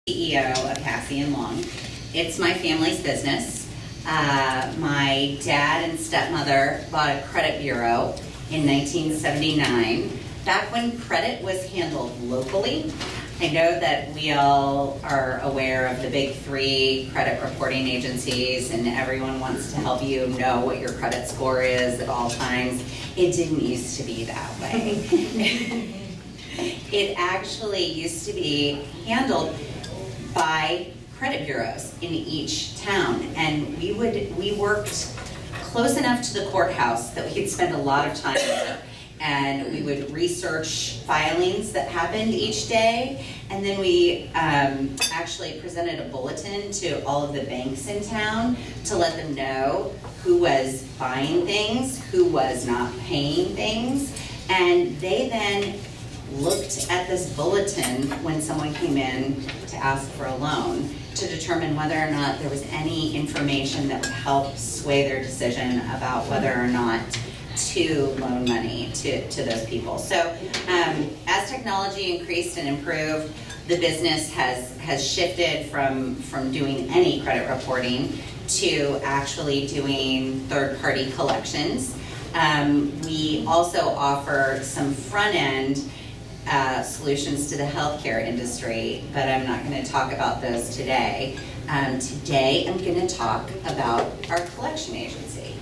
CEO of Haase Long. It's my family's business. My dad and stepmother bought a credit bureau in 1979, back when credit was handled locally. I know that we all are aware of the big three credit reporting agencies, and everyone wants to help you know what your credit score is at all times. It didn't used to be that way. It actually used to be handled by credit bureaus in each town, and we worked close enough to the courthouse that we could spend a lot of time there, and we would research filings that happened each day, and then we actually presented a bulletin to all of the banks in town to let them know who was buying things, who was not paying things, and they then looked at this bulletin when someone came in to ask for a loan to determine whether or not there was any information that would help sway their decision about whether or not to loan money to those people. So as technology increased and improved, the business has shifted from doing any credit reporting to actually doing third-party collections. We also offer some front-end solutions to the healthcare industry, but I'm not going to talk about those today. Today I'm going to talk about our collection agency.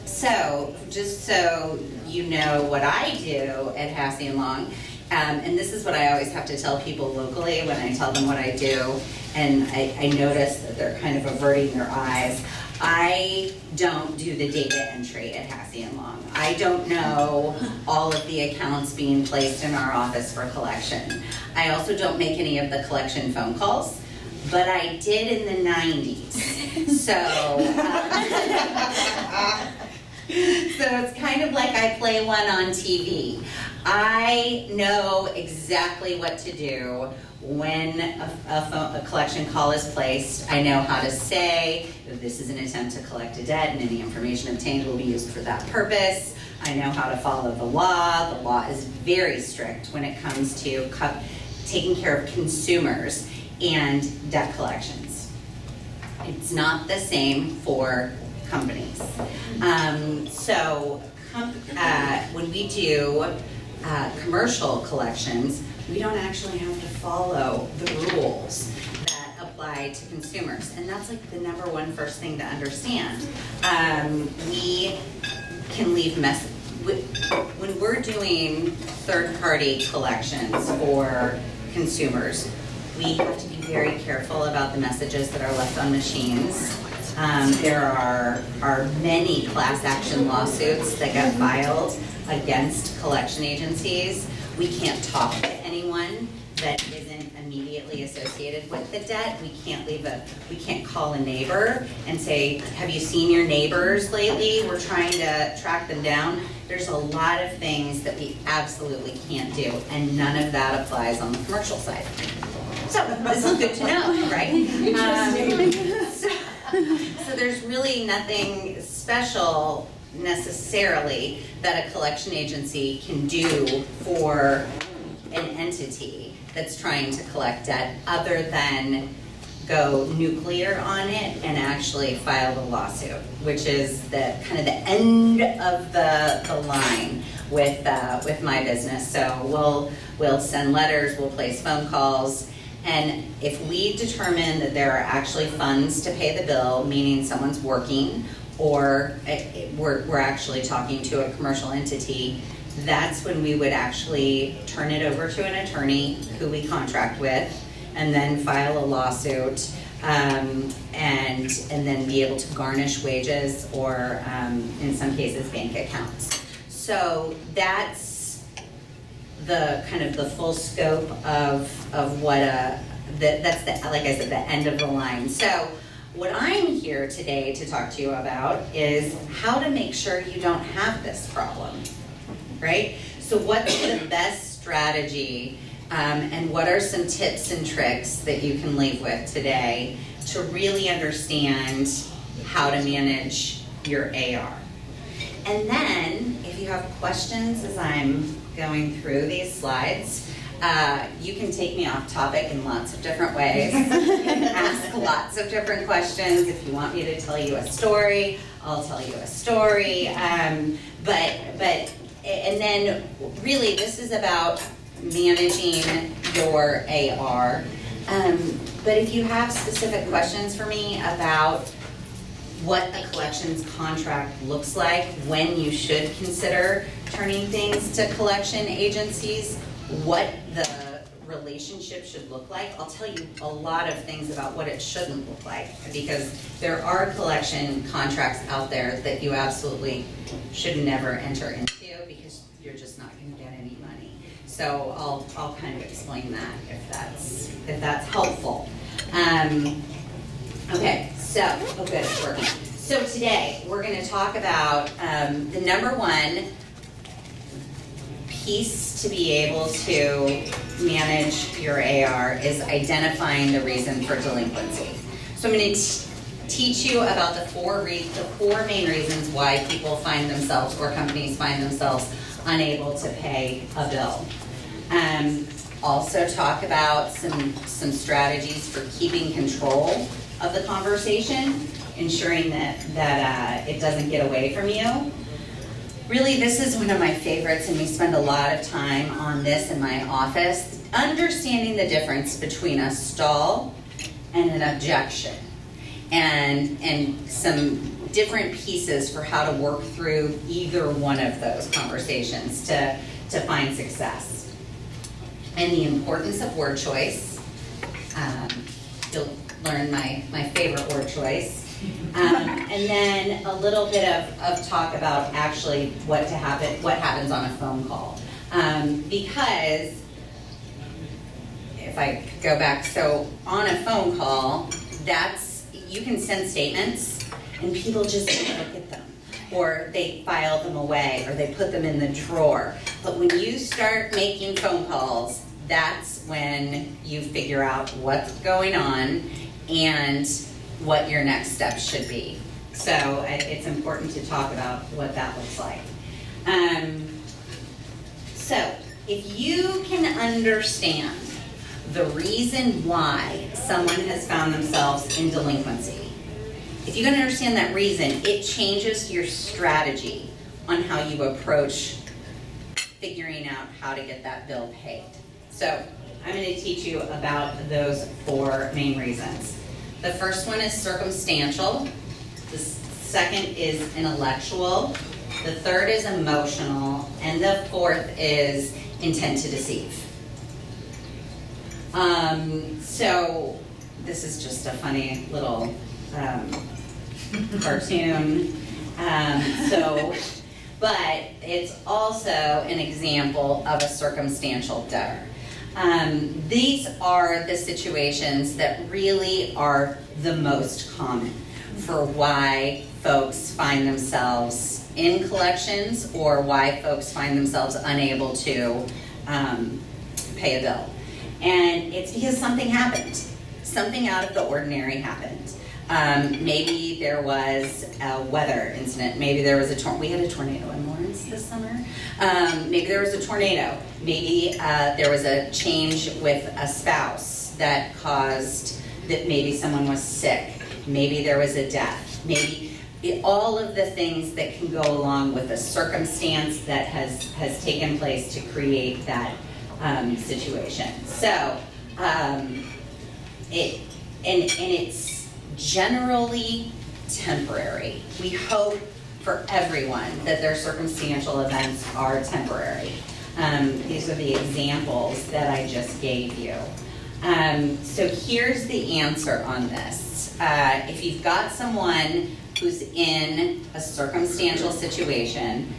So just so you know what I do at Haase Long, and this is what I always have to tell people locally when I tell them what I do, and I notice that they're kind of averting their eyes. I don't do the data entry at Haase Long. I don't know all of the accounts being placed in our office for collection. I also don't make any of the collection phone calls, but I did in the 90s. So it's kind of like I play one on TV. I know exactly what to do when a collection call is placed. I know how to say that this is an attempt to collect a debt and any information obtained will be used for that purpose. I know how to follow the law. The law is very strict when it comes to taking care of consumers and debt collections. It's not the same for companies. When we do commercial collections, we don't actually have to follow the rules that apply to consumers. And that's like the number one first thing to understand. We can leave messages. When we're doing third-party collections for consumers, we have to be very careful about the messages that are left on machines. There are many class action lawsuits that get filed against collection agencies. We can't talk to anyone that isn't immediately associated with the debt. We can't call a neighbor and say, have you seen your neighbors lately? We're trying to track them down. There's a lot of things that we absolutely can't do, and none of that applies on the commercial side. So this is good to know, right? So there's really nothing special necessarily that a collection agency can do for an entity that's trying to collect debt other than go nuclear on it and actually file the lawsuit, which is the kind of the end of the line with my business. So we'll send letters, we'll place phone calls, and if we determine that there are actually funds to pay the bill, meaning someone's working, or we're actually talking to a commercial entity, that's when we would actually turn it over to an attorney who we contract with, and then file a lawsuit, and then be able to garnish wages or, in some cases, bank accounts. So that's the kind of the full scope of what that's the, like I said, the end of the line. So what I'm here today to talk to you about is how to make sure you don't have this problem, right? So what's the best strategy and what are some tips and tricks that you can leave with today to really understand how to manage your AR? And then if you have questions as I'm going through these slides, You can take me off topic in lots of different ways. You can ask lots of different questions. If you want me to tell you a story, I'll tell you a story. And then really this is about managing your AR. But if you have specific questions for me about what a collections contract looks like, when you should consider turning things to collection agencies, what the relationship should look like, I'll tell you a lot of things about what it shouldn't look like, because there are collection contracts out there that you absolutely should never enter into because you're just not going to get any money. So I'll kind of explain that if that's helpful. Okay, so, oh good, it's working. So today, we're going to talk about the number one piece to be able to manage your AR is identifying the reason for delinquency. So I'm going to teach you about the four main reasons why people find themselves or companies find themselves unable to pay a bill. Also talk about some strategies for keeping control of the conversation, ensuring that it doesn't get away from you. Really, this is one of my favorites, and we spend a lot of time on this in my office, understanding the difference between a stall and an objection, and some different pieces for how to work through either one of those conversations to find success. And the importance of word choice. You'll learn my favorite word choice. And then a little bit of talk about actually what happens on a phone call. Because, if I could go back, so on a phone call, you can send statements and people just don't look at them. Or they file them away, or they put them in the drawer. But when you start making phone calls, that's when you figure out what's going on and what your next steps should be. So it's important to talk about what that looks like. So if you can understand the reason why someone has found themselves in delinquency, if you can understand that reason, it changes your strategy on how you approach figuring out how to get that bill paid. So I'm going to teach you about those four main reasons. The first one is circumstantial. The second is intellectual. The third is emotional. And the fourth is intent to deceive. So this is just a funny little cartoon. But it's also an example of a circumstantial debtor. These are the situations that really are the most common for why folks find themselves in collections or why folks find themselves unable to pay a bill. And it's because something happened. Something out of the ordinary happened. Maybe there was a weather incident. Maybe there was we had a tornado in Lawrence this summer. Maybe there was a tornado. Maybe there was a change with a spouse that caused that maybe someone was sick. Maybe there was a death. Maybe all of the things that can go along with a circumstance that has taken place to create that situation. So it's generally temporary. We hope for everyone that their circumstantial events are temporary. These are the examples that I just gave you. So here's the answer on this. If you've got someone who's in a circumstantial situation,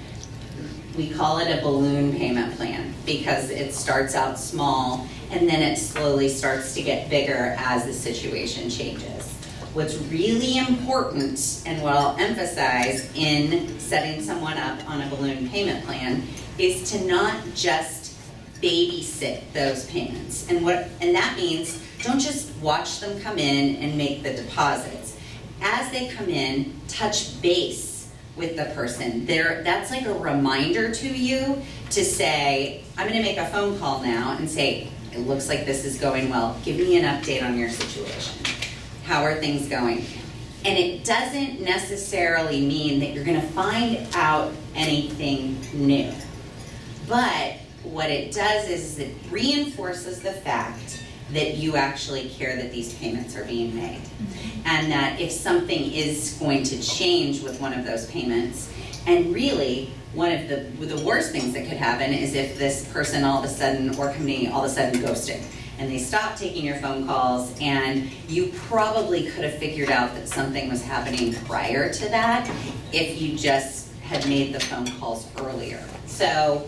we call it a balloon payment plan because it starts out small and then it slowly starts to get bigger as the situation changes. What's really important, and what I'll emphasize in setting someone up on a balloon payment plan, is to not just babysit those payments. And that means don't just watch them come in and make the deposits. As they come in, touch base with the person. That's like a reminder to you to say, I'm going to make a phone call now and say, it looks like this is going well. Give me an update on your situation. How are things going? And it doesn't necessarily mean that you're going to find out anything new. But what it does is it reinforces the fact that you actually care that these payments are being made. And that if something is going to change with one of those payments, and really, one of the worst things that could happen is if this person all of a sudden, or company all of a sudden ghosted, and they stopped taking your phone calls, and you probably could have figured out that something was happening prior to that if you just had made the phone calls earlier. So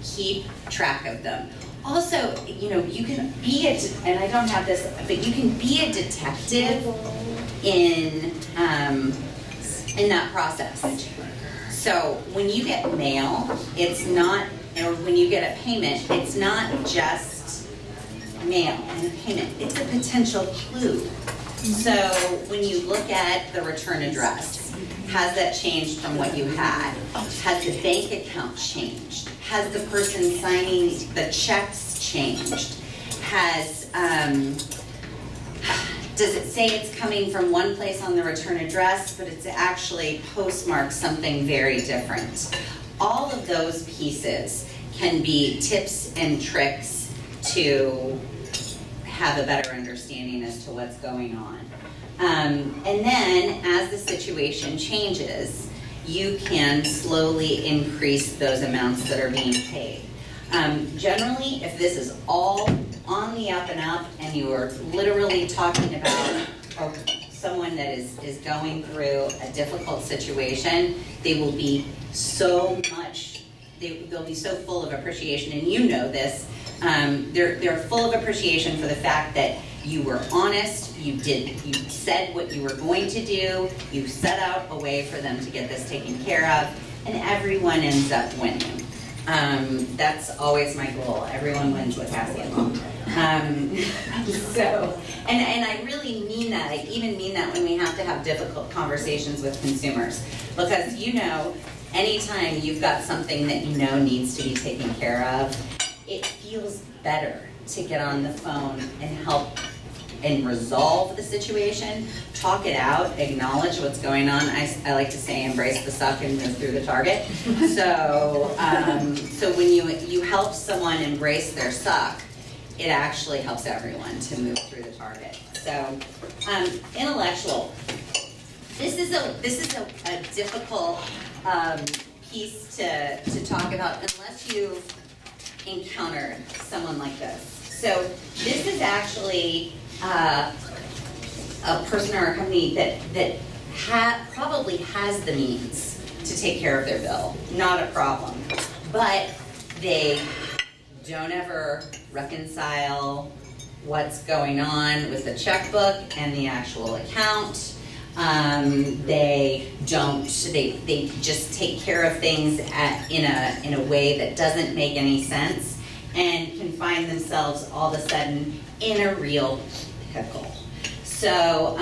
keep track of them. Also, you know, you can be and I don't have this, but you can be a detective in that process. So when you get mail, it's not, or when you get a payment, it's not just mail and a payment, it's a potential clue. So when you look at the return address, has that changed from what you had? Has the bank account changed? Has the person signing the checks changed? Does it say it's coming from one place on the return address, but it's actually postmarked something very different? All of those pieces can be tips and tricks to have a better understanding as to what's going on. And then, as the situation changes, you can slowly increase those amounts that are being paid. Generally, if this is all on the up and up, and you are literally talking about someone that is going through a difficult situation, they will be so much, they'll be so full of appreciation, and you know this. They're full of appreciation for the fact that you were honest, you said what you were going to do, you set out a way for them to get this taken care of, and everyone ends up winning. That's always my goal. Everyone wins with Haase Long. And I really mean that. I even mean that when we have to have difficult conversations with consumers. Because you know, anytime you've got something that you know needs to be taken care of, it feels better to get on the phone and help and resolve the situation, talk it out, acknowledge what's going on. I like to say embrace the suck and move through the target. So when you help someone embrace their suck, it actually helps everyone to move through the target. So intellectual. This is a difficult piece to talk about unless you've encountered someone like this. So this is actually a person or a company that probably has the means to take care of their bill, not a problem, but they don't ever reconcile what's going on with the checkbook and the actual account. They just take care of things in a way that doesn't make any sense, and can find themselves all of a sudden in a real pickle. So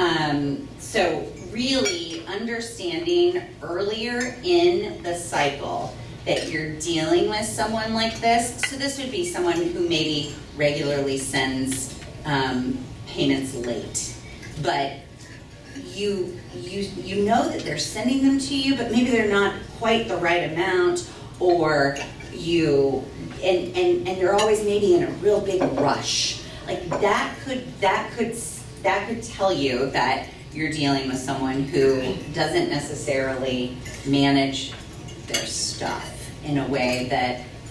really understanding earlier in the cycle that you're dealing with someone like this. So this would be someone who maybe regularly sends payments late, but you know that they're sending them to you, but maybe they're not quite the right amount, or and they're always maybe in a real big rush. Like that could tell you that you're dealing with someone who doesn't necessarily manage their stuff in a way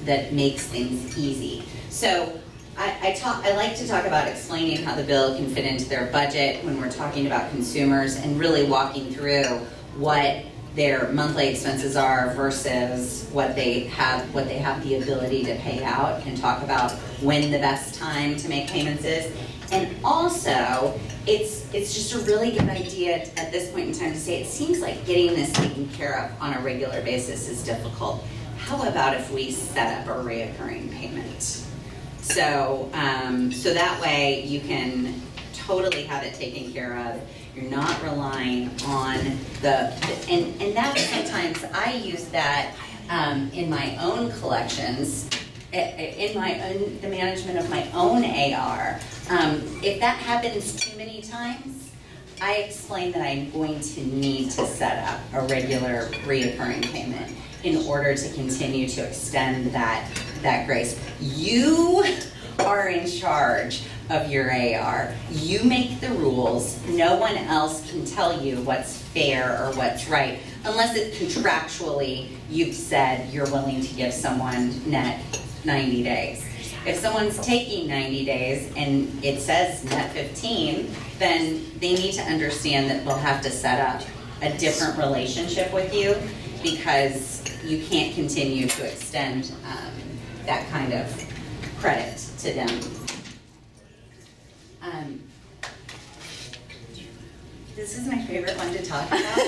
that makes things easy. So I like to talk about explaining how the bill can fit into their budget when we're talking about consumers, and really walking through what their monthly expenses are versus what they have the ability to pay out, and talk about when the best time to make payments is. And also, it's just a really good idea at this point in time to say, it seems like getting this taken care of on a regular basis is difficult. How about if we set up a reoccurring payment? So that way you can totally have it taken care of. You're not relying on and that sometimes I use that in my own collections, in the management of my own AR, if that happens too many times, I explain that I'm going to need to set up a regular reoccurring payment in order to continue to extend that grace. You are in charge of your AR. You make the rules. No one else can tell you what's fair or what's right, unless it contractually you've said you're willing to give someone net 90 days. If someone's taking 90 days and it says net 15, then they need to understand that we'll have to set up a different relationship with you, because you can't continue to extend that kind of credit to them. This is my favorite one to talk about.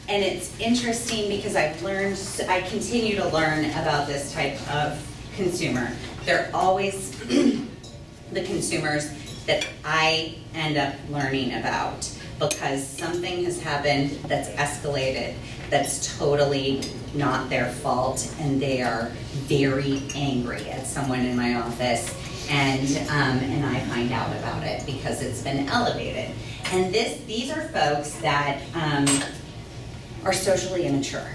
And it's interesting because I continue to learn about this type of consumer. They're always the consumers that I end up learning about, because something has happened that's escalated, that's totally not their fault, and they are very angry at someone in my office, and I find out about it because it's been elevated. And these are folks that are socially immature.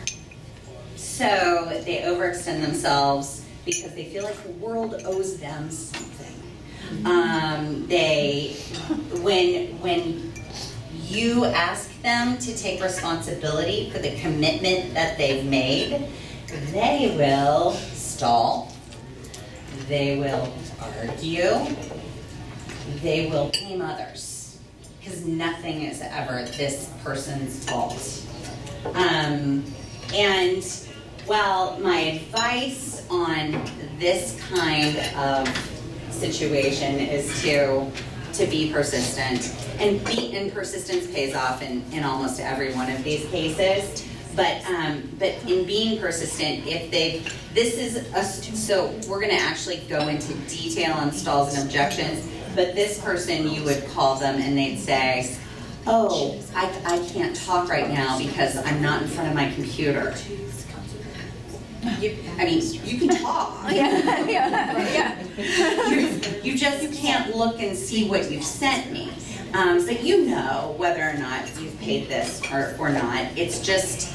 So they overextend themselves because they feel like the world owes them something. When you ask them to take responsibility for the commitment that they've made, they will stall, they will argue, they will blame others, because nothing is ever this person's fault. And while my advice on this kind of situation is to be persistent, and persistence pays off in almost every one of these cases. But in being persistent, so we're going to actually go into detail on stalls and objections. But this person, you would call them and they'd say, "Oh, I can't talk right now because I'm not in front of my computer." You can talk. You just can't look and see what you've sent me. So you know whether or not you've paid this or not. It's just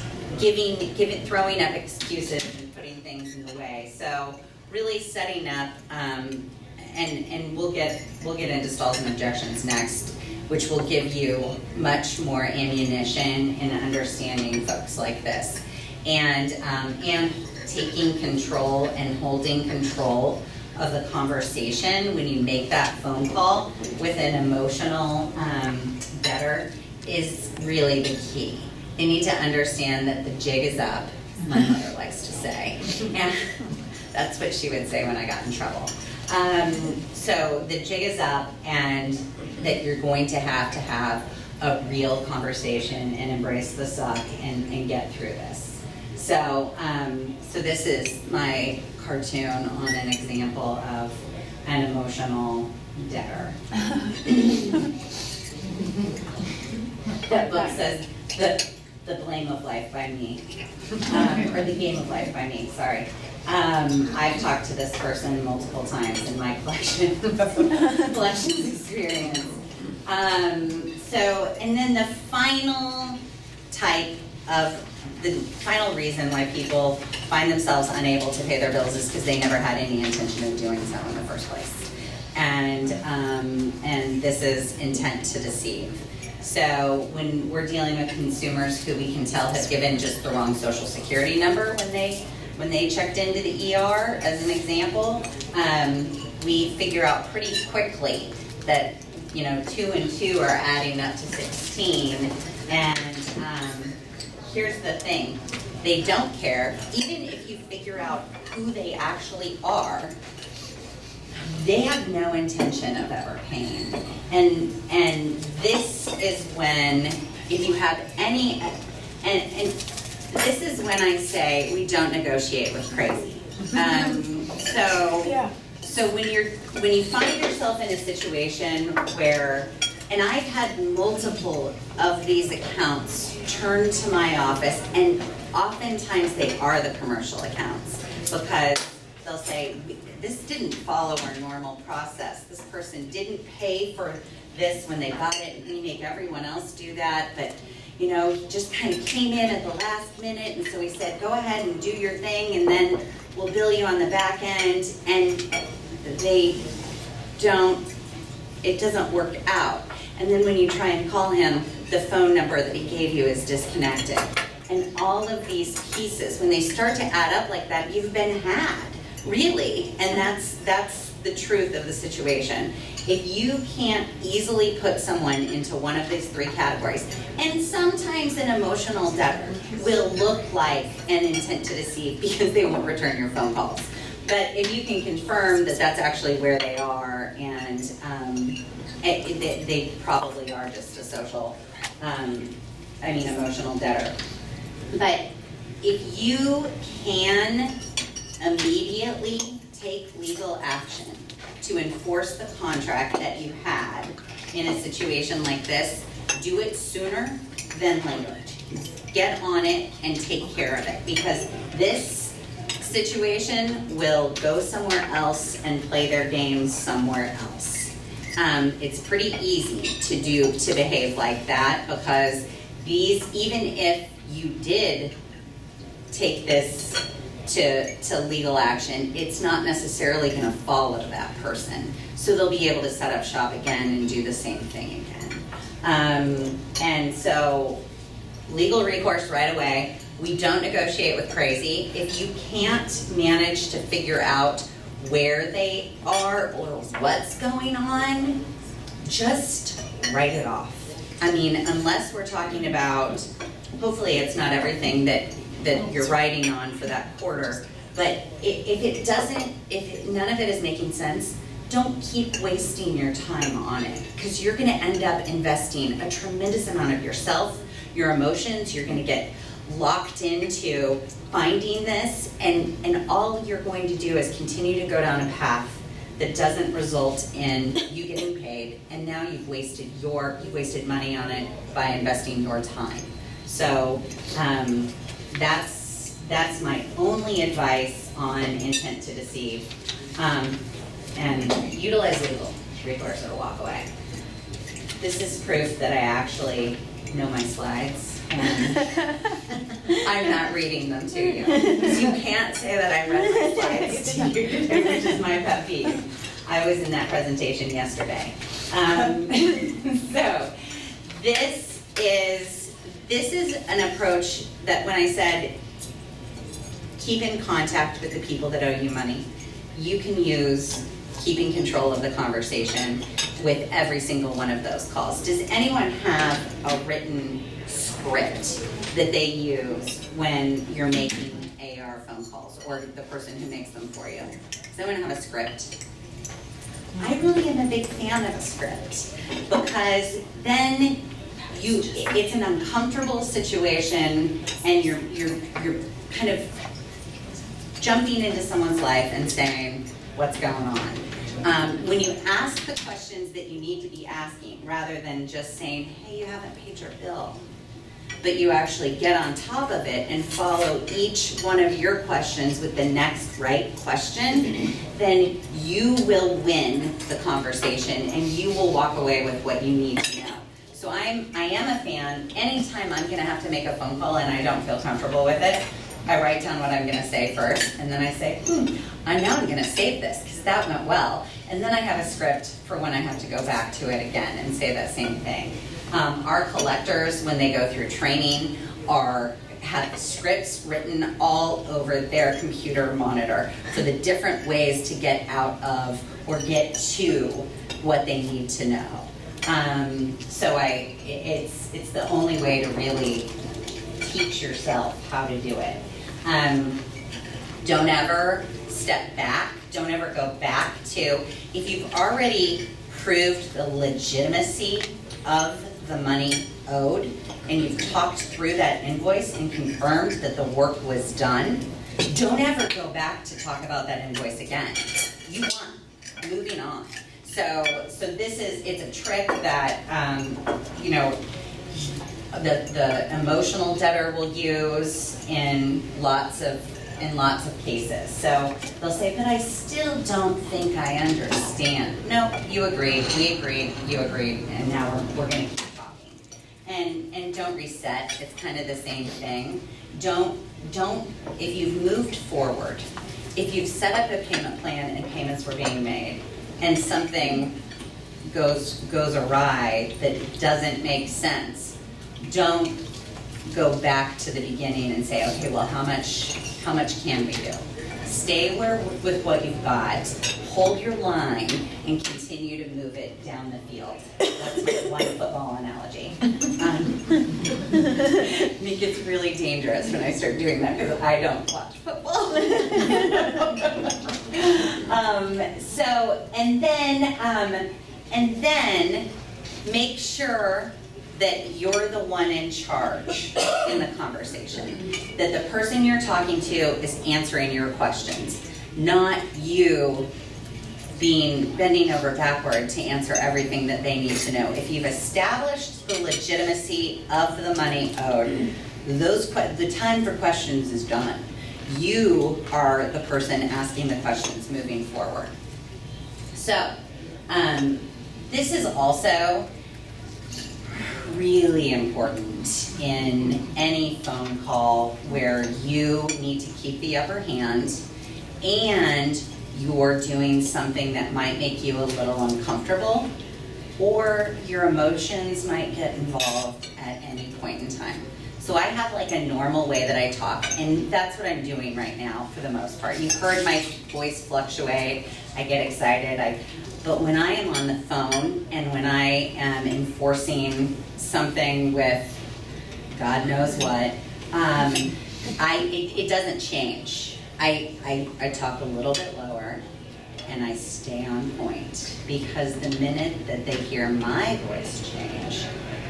throwing up excuses and putting things in the way. So really setting up, and we'll get into stalls and objections next, which will give you much more ammunition in understanding folks like this, and taking control and holding control of the conversation when you make that phone call with an emotional debtor is really the key. They need to understand that the jig is up, as my mother likes to say, and that's what she would say when I got in trouble. So the jig is up, and that you're going to have a real conversation and embrace the suck and get through this. So, so this is my cartoon on an example of an emotional debtor. That book says the blame of life by me, or the game of life by me. Sorry. I've talked to this person multiple times in my collections experience. And then the final final reason why people find themselves unable to pay their bills is because they never had any intention of doing so in the first place. And this is intent to deceive. So when we're dealing with consumers who we can tell have given just the wrong social security number when they checked into the ER, as an example, we figure out pretty quickly that 2 and 2 are adding up to 16. And here's the thing: they don't care. Even if you figure out who they actually are, they have no intention of ever paying. And this is when, if you have any, and this is when I say we don't negotiate with crazy. So when you find yourself in a situation where And I've had multiple of these accounts turned to my office, and oftentimes they are the commercial accounts, because they'll say, this didn't follow our normal process. This person didn't pay for this when they got it, and we make everyone else do that, but you know, he just kind of came in at the last minute, and so we said, go ahead and do your thing, and then we'll bill you on the back end, and they don't, it doesn't work out. And then when you try and call him, the phone number that he gave you is disconnected. And all of these pieces, when they start to add up like that, you've been had, really. And that's the truth of the situation. If you can't easily put someone into one of these three categories, and sometimes an emotional debtor will look like an intent to deceive because they won't return your phone calls. But if you can confirm that that's actually where they are, and they probably are just a social, emotional debtor. But if you can immediately take legal action to enforce the contract that you had in a situation like this, do it sooner than later. Get on it and take care of it, because this situation will go somewhere else and play their games somewhere else. It's pretty easy to behave like that, because these, even if you did take this to legal action, it's not necessarily going to follow that person. So they'll be able to set up shop again and do the same thing again. And so legal recourse right away. We don't negotiate with crazy. If you can't manage to figure out where they are or what's going on, just write it off. I mean, unless we're talking about, hopefully it's not everything that you're writing on for that quarter, but if none of it is making sense, don't keep wasting your time on it, because you're going to end up investing a tremendous amount of yourself, your emotions. You're going to get locked into finding this, and all you're going to do is continue to go down a path that doesn't result in you getting paid, and now you've wasted money on it by investing your time. So that's my only advice on intent to deceive. And utilize legal recourse or walk away. This is proof that I actually know my slides, and I'm not reading them to you. Because you can't say that I read my slides to you today, which is my pet peeve. I was in that presentation yesterday. So this is an approach that, when I said keep in contact with the people that owe you money, you can use keeping control of the conversation with every single one of those calls. Does anyone have a written script that they use when you're making AR phone calls, or the person who makes them for you? Does anyone have a script? I really am a big fan of a script, because then it's an uncomfortable situation, and you're kind of jumping into someone's life and saying, what's going on? When you ask the questions that you need to be asking, rather than just saying, hey, you haven't paid your bill, but you actually get on top of it and follow each one of your questions with the next right question, then you will win the conversation, and you will walk away with what you need to know. So I am a fan. Anytime I'm going to have to make a phone call and I don't feel comfortable with it, I write down what I'm going to say first, and then I say, I know I'm going to save this because that went well. And then I have a script for when I have to go back to it again and say that same thing. Our collectors, when they go through training, have scripts written all over their computer monitor for the different ways to get out of or get to what they need to know. So it's the only way to really teach yourself how to do it. Don't ever step back. Don't ever go back to, if you've already proved the legitimacy of the money owed, and you've talked through that invoice and confirmed that the work was done, don't ever go back to talk about that invoice again. You won. Moving on. So So it's a trick that, you know, the emotional debtor will use in lots of cases. So they'll say, but I still don't think I understand. No, you agreed, we agreed, you agreed, and now we're going to keep talking. And don't reset, it's kind of the same thing. Don't, if you've moved forward, if you've set up a payment plan and payments were being made, and something goes awry that doesn't make sense, don't go back to the beginning and say, okay, well, how much can we do? Stay with what you've got, hold your line, and continue to move it down the field. That's my one football analogy. It gets really dangerous when I start doing that because I don't watch football. And then make sure that you're the one in charge in the conversation. That the person you're talking to is answering your questions, not you bending over backward to answer everything that they need to know. If you've established the legitimacy of the money owed, the time for questions is done. You are the person asking the questions moving forward. So, this is also really important in any phone call where you need to keep the upper hand and you're doing something that might make you a little uncomfortable, or your emotions might get involved at any point in time. So I have like a normal way that I talk, and that's what I'm doing right now for the most part. You've heard my voice fluctuate, I get excited, but when I am on the phone and when I am enforcing something with God knows what, it doesn't change. I talk a little bit lower and I stay on point, because the minute that they hear my voice change,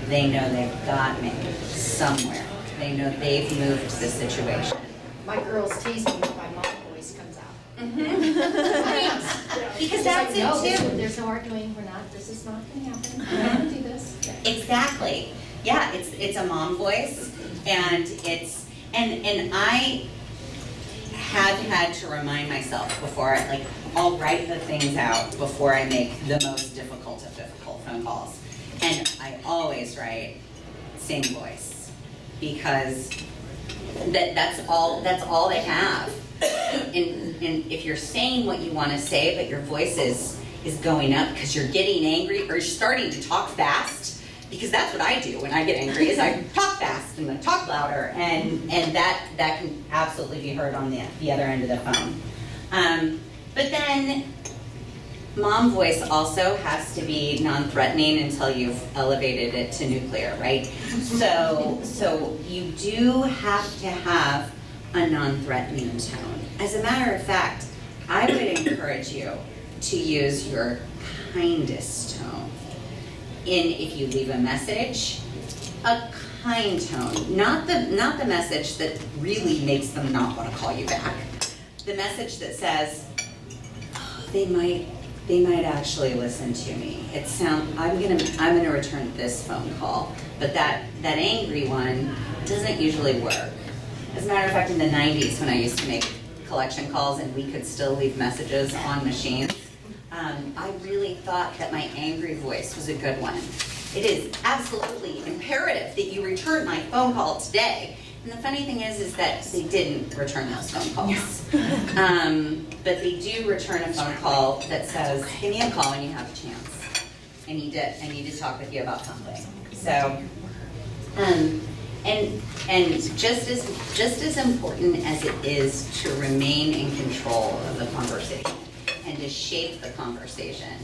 they know they've got me somewhere. They know they've moved the situation. My girls tease me when my mom voice comes out. Right. Because that's like, no, it too. There's no arguing. This is not going to happen. We're not going to do this. Yeah. Exactly. Yeah, it's a mom voice, and I have had to remind myself before, I'll write the things out before I make the most difficult of difficult phone calls. And I always write same voice, because that's all they have. And if you're saying what you want to say, but your voice is going up because you're getting angry, or you're starting to talk fast, because that's what I do when I get angry, is I talk fast and I talk louder, and that can absolutely be heard on the other end of the phone. But then mom voice also has to be non-threatening until you've elevated it to nuclear, right? So you do have to have a non-threatening tone. As a matter of fact, I would encourage you to use your kindest tone. If you leave a message, a kind tone, not the message that really makes them not want to call you back. The message that says, oh, they might actually listen to me. I'm gonna return this phone call, but that angry one doesn't usually work. As a matter of fact, in the 90s, when I used to make collection calls and we could still leave messages on machines, I really thought that my angry voice was a good one. It is absolutely imperative that you return my phone call today. And the funny thing is that they didn't return those phone calls. But they do return a phone call that says, give me a call when you have a chance. I need to talk with you about something. So, and just as important as it is to remain in control of the conversation and to shape the conversation,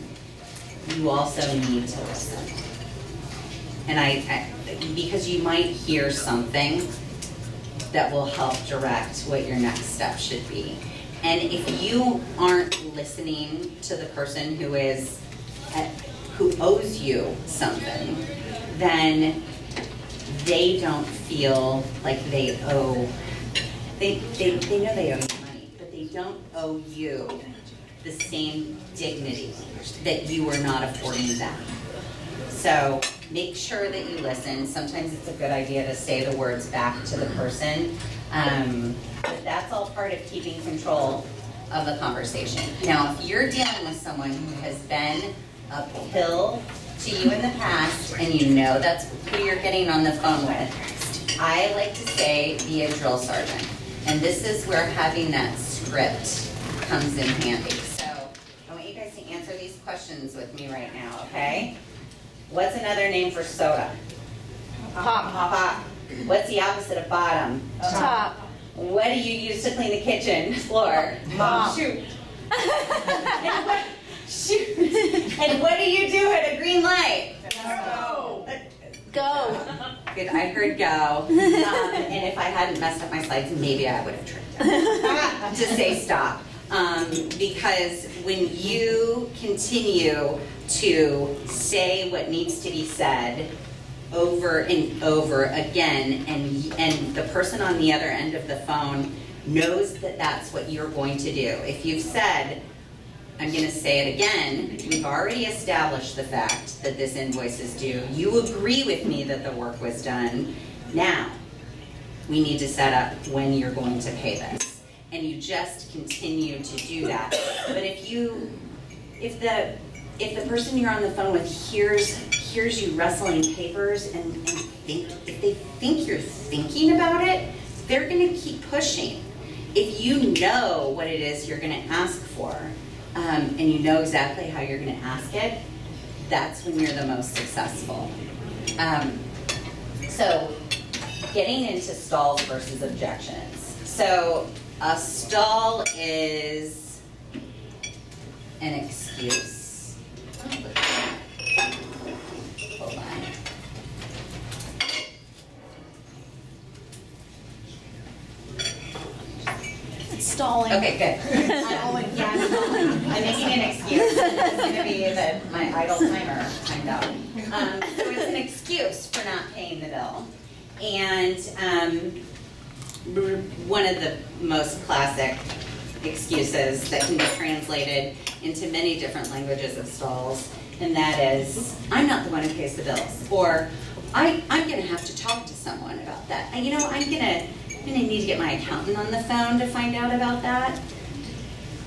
you also need to listen. And because you might hear something that will help direct what your next step should be. And if you aren't listening to the person who owes you something, then they don't feel like they owe. They know they owe you money, but they don't owe you the same dignity that you are not affording them. So make sure that you listen. Sometimes it's a good idea to say the words back to the person. But that's all part of keeping control of the conversation. Now, if you're dealing with someone who has been uphill to you in the past, and you know that's who you're getting on the phone with, I like to say, be a drill sergeant. And this is where having that script comes in handy. So I want you guys to answer these questions with me right now, okay? What's another name for soda? Pop. Pop. What's the opposite of bottom? Top. What do you use to clean the kitchen floor? Mop. Shoot. Shoot. And what do you do at a green light? Go. Go. Good, I heard go. And if I hadn't messed up my slides, maybe I would have tricked to say stop. Because when you continue to say what needs to be said over and over again, and the person on the other end of the phone knows that that's what you're going to do. If you've said, I'm going to say it again, we've already established the fact that this invoice is due. You agree with me that the work was done. Now, we need to set up when you're going to pay this. And you just continue to do that. But if the person you're on the phone with hears you rustling papers and if they think you're thinking about it, they're going to keep pushing. If you know what it is you're going to ask for, and you know exactly how you're going to ask it, that's when you're the most successful. So getting into stalls versus objections. So a stall is an excuse. Hold on. Stalling. Okay, good. I'm stalling. I'm making an excuse. It's going to be that my idle timer timed out. So it's an excuse for not paying the bill. And one of the most classic excuses that can be translated into many different languages of stalls, and that is, I'm not the one who pays the bills, or I'm going to have to talk to someone about that. And, I'm going to need to get my accountant on the phone to find out about that.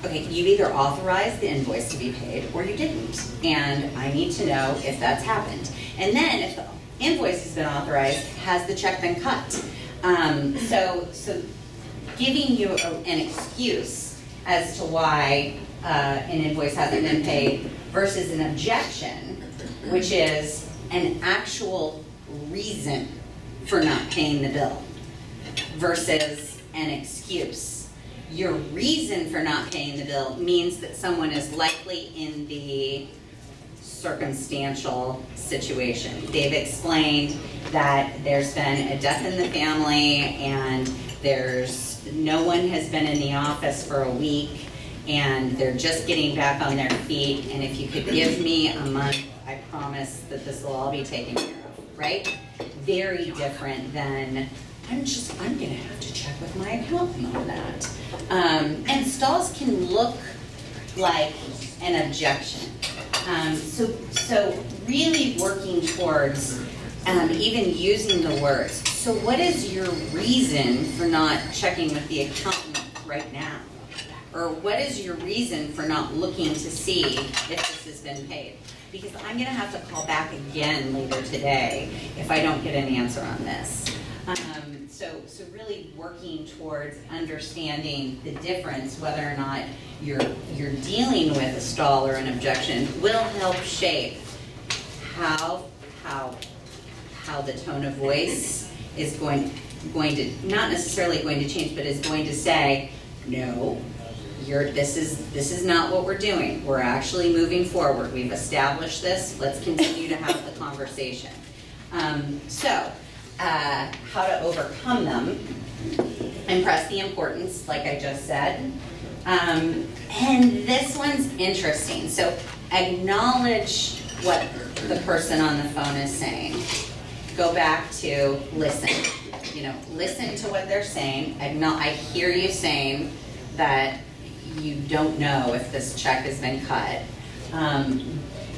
Okay, you either authorized the invoice to be paid or you didn't, and I need to know if that's happened. And then if the invoice has been authorized, has the check been cut? So giving you an excuse as to why an invoice hasn't been paid versus an objection, which is an actual reason for not paying the bill, versus an excuse. Your reason for not paying the bill means that someone is likely in the circumstantial situation. They've explained that there's been a death in the family and no one has been in the office for a week and they're just getting back on their feet, and if you could give me a month, I promise that this will all be taken care of, right? Very different than, I'm gonna have to check with my accountant on that. And stalls can look like an objection. So really working towards even using the words. So what is your reason for not checking with the accountant right now? Or what is your reason for not looking to see if this has been paid? Because I'm going to have to call back again later today if I don't get an answer on this. So really working towards understanding the difference, whether or not you're dealing with a stall or an objection, will help shape how the tone of voice is going to, not necessarily going to change, but is going to say, no, this is not what we're doing. We're actually moving forward. We've established this. Let's continue to have the conversation. How to overcome them, impress the importance, like I just said. And this one's interesting. So acknowledge what the person on the phone is saying. Go back to listen. Listen to what they're saying. I hear you saying that you don't know if this check has been cut.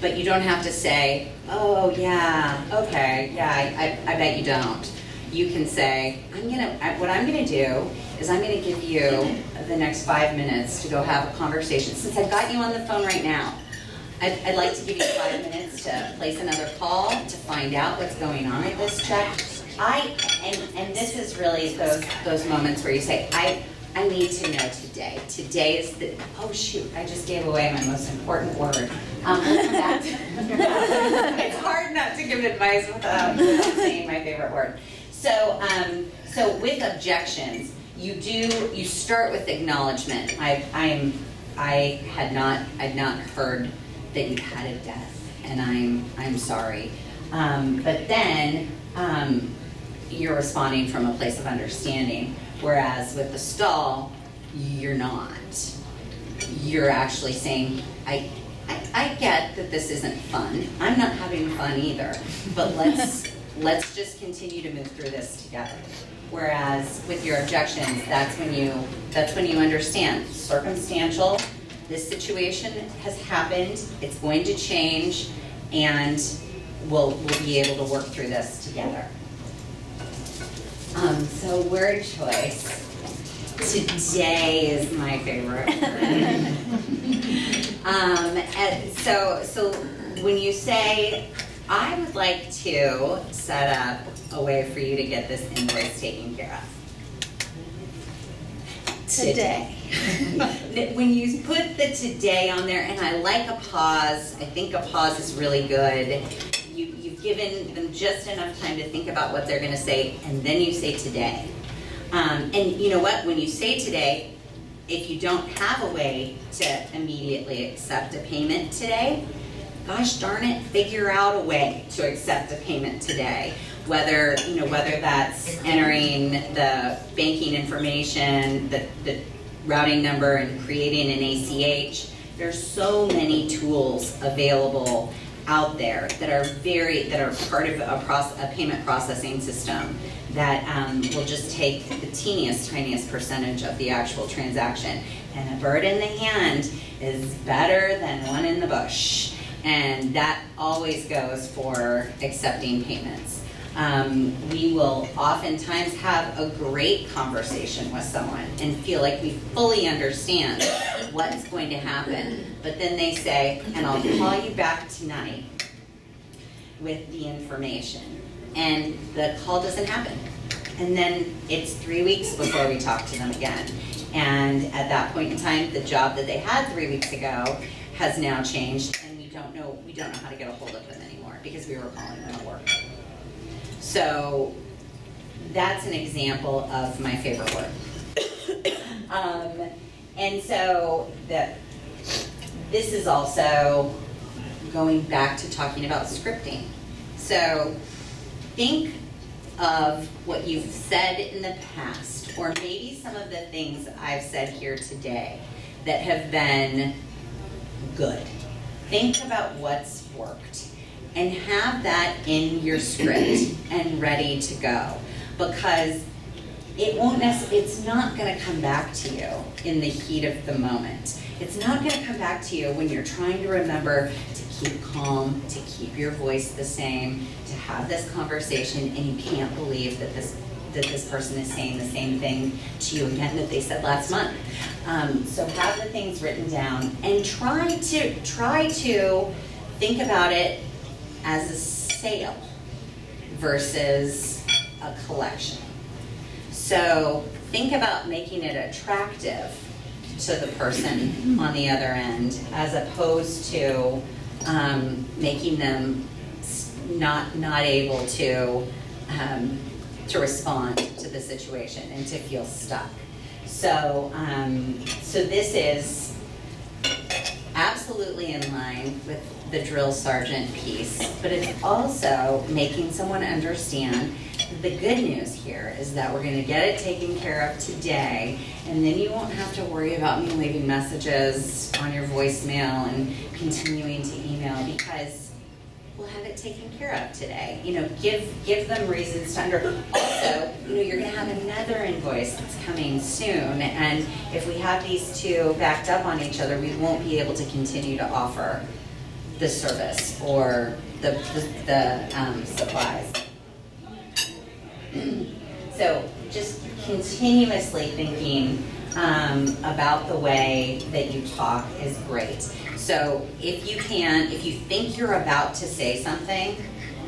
But you don't have to say, oh yeah, okay, yeah, I bet you don't. You can say, what I'm gonna do is I'm gonna give you the next 5 minutes to go have a conversation. Since I've got you on the phone right now, I'd like to give you 5 minutes to place another call to find out what's going on with this check. And this is really those moments where you say, I need to know today. Today is the, oh shoot, I just gave away my most important word. We'll come back to it's hard not to give advice without saying my favorite word. So with objections, you start with acknowledgement. I had not heard that you had a death, and I'm sorry. But then you're responding from a place of understanding. Whereas with the stall, you're not. You're actually saying, I get that this isn't fun. I'm not having fun either. But let's just continue to move through this together. Whereas with your objections, that's when you understand circumstantial. This situation has happened. It's going to change, and we'll be able to work through this together. So word choice. Today is my favorite word. So when you say, I would like to set up a way for you to get this invoice taken care of. Today. When you put the today on there, and I like a pause, I think a pause is really good. You've given them just enough time to think about what they're going to say, and then you say today. And you know what? When you say today, if you don't have a way to immediately accept a payment today, gosh darn it, figure out a way to accept a payment today. Whether that's entering the banking information, the routing number, and creating an ACH. There's so many tools available out there that are part of a payment processing system that will just take the tiniest percentage of the actual transaction. And a bird in the hand is better than one in the bush. And that always goes for accepting payments. We will oftentimes have a great conversation with someone and feel like we fully understand what's going to happen. But then they say, and I'll call you back tonight with the information. And the call doesn't happen. And then it's 3 weeks before we talk to them again. And at that point in time, the job that they had 3 weeks ago has now changed, and we don't know how to get a hold of them anymore because we were calling them at work. So that's an example of my favorite word. And so this is also going back to talking about scripting. So think of what you've said in the past, or maybe some of the things I've said here today that have been good. Think about what's worked and have that in your script and ready to go, because it's not going to come back to you in the heat of the moment. It's not going to come back to you when you're trying to remember to keep calm, to keep your voice the same, to have this conversation, and you can't believe that this person is saying the same thing to you again that they said last month. So have the things written down and try to think about it as a sale versus a collection. So think about making it attractive to the person on the other end, as opposed to making them not able to respond to the situation and to feel stuck. So this is absolutely in line with the drill sergeant piece, but it's also making someone understand the good news here is that we're going to get it taken care of today, and then you won't have to worry about me leaving messages on your voicemail and continuing to email, because we'll have it taken care of today. You know, give them reasons to also, you know, you're gonna have another invoice that's coming soon, and if we have these two backed up on each other, we won't be able to continue to offer the service or the supplies. So just continuously thinking about the way that you talk is great. So if you think you're about to say something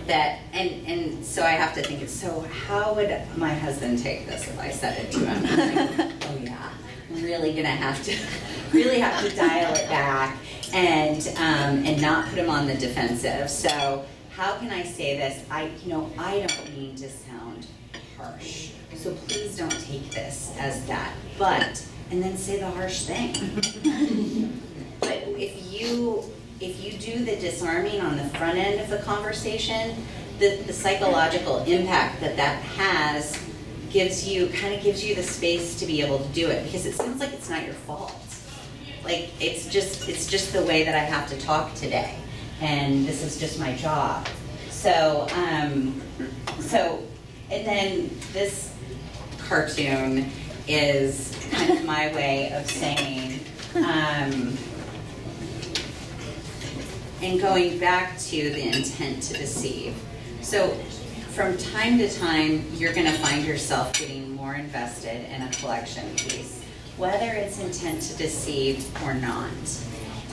that, and so I have to think, so how would my husband take this if I said it to him? I'm like, oh yeah, I'm really gonna have to dial it back and not put him on the defensive. So how can I say this? I don't mean to sound harsh, so please don't take this as that. But, and then say the harsh thing. But if you do the disarming on the front end of the conversation, the psychological impact that has gives you the space to be able to do it, because it sounds like it's not your fault. Like it's just the way that I have to talk today, and this is just my job. So and then this cartoon is kind of my way of saying, and going back to the intent to deceive. So from time to time, you're going to find yourself getting more invested in a collection piece, whether it's intent to deceive or not.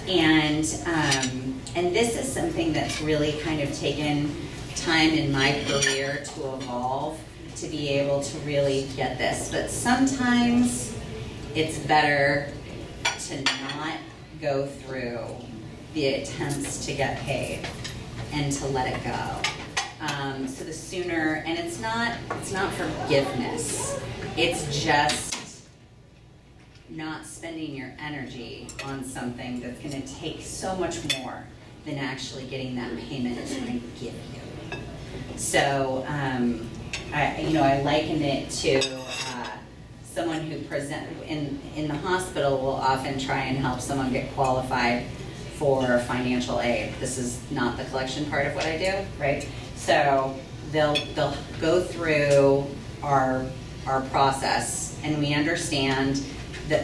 And this is something that's really kind of taken time in my career to evolve, to be able to really get this. But sometimes it's better to not go through the attempts to get paid and to let it go. So the sooner, and it's not forgiveness, it's just not spending your energy on something that's going to take so much more than actually getting that payment it's going to give you. So I liken it to someone who in the hospital will often try and help someone get qualified for financial aid. This is not the collection part of what I do, right? So they'll go through our process, and we understand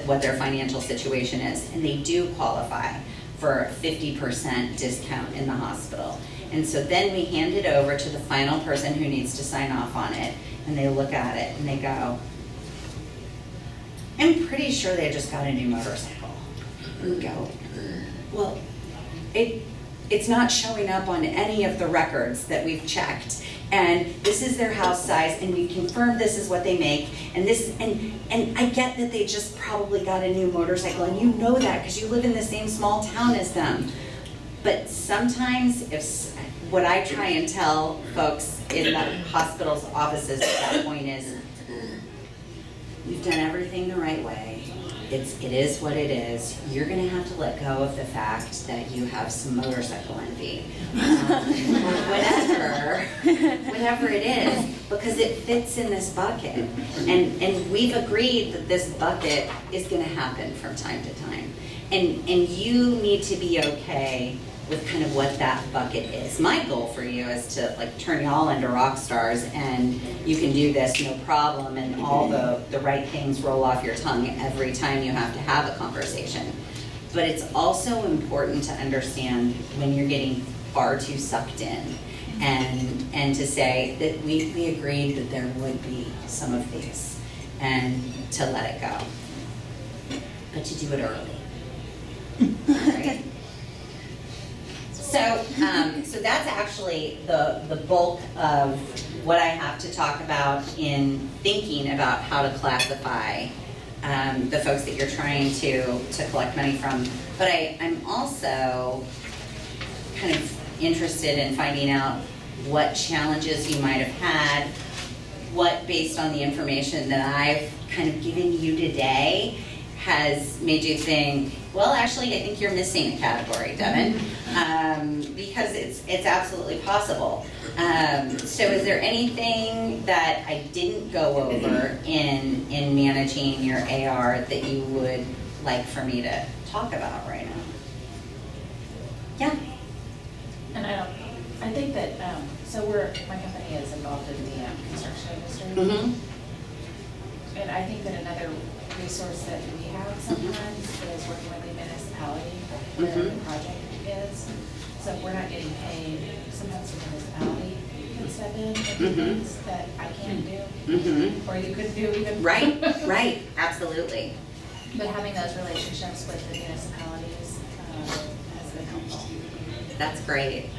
what their financial situation is, and they do qualify for a 50% discount in the hospital. And so then we hand it over to the final person who needs to sign off on it, and they look at it and they go, I'm pretty sure they just got a new motorcycle. And we go, well, it's not showing up on any of the records that we've checked, and this is their house size, and we confirmed this is what they make, and I get that they just probably got a new motorcycle, and you know that because you live in the same small town as them. But sometimes, what I try and tell folks in the hospital's offices at that point is, we've done everything the right way. It is what it is. You're going to have to let go of the fact that you have some motorcycle envy, whatever it is, because it fits in this bucket, and we've agreed that this bucket is going to happen from time to time, and you need to be okay with kind of what that bucket is. My goal for you is to like turn y'all into rock stars, and you can do this no problem, and all the right things roll off your tongue every time you have to have a conversation. But it's also important to understand when you're getting far too sucked in, and to say that we agreed that there would be some of these, and to let it go, but to do it early, right? So that's actually the bulk of what I have to talk about in thinking about how to classify the folks that you're trying to collect money from. But I'm also kind of interested in finding out what challenges you might have had, what, based on the information that I've kind of given you today, has made you think, well, actually, I think you're missing a category, Devon, because it's absolutely possible. So is there anything that I didn't go over in managing your AR that you would like for me to talk about right now? Yeah. And I Mm-hmm. And I think that another resource that we have sometimes is working with the municipality where the project is. So if we're not getting paid, sometimes the municipality can step in and do things that I can't do, or you could do even. Right, right, absolutely. But having those relationships with the municipalities has been helpful. That's great.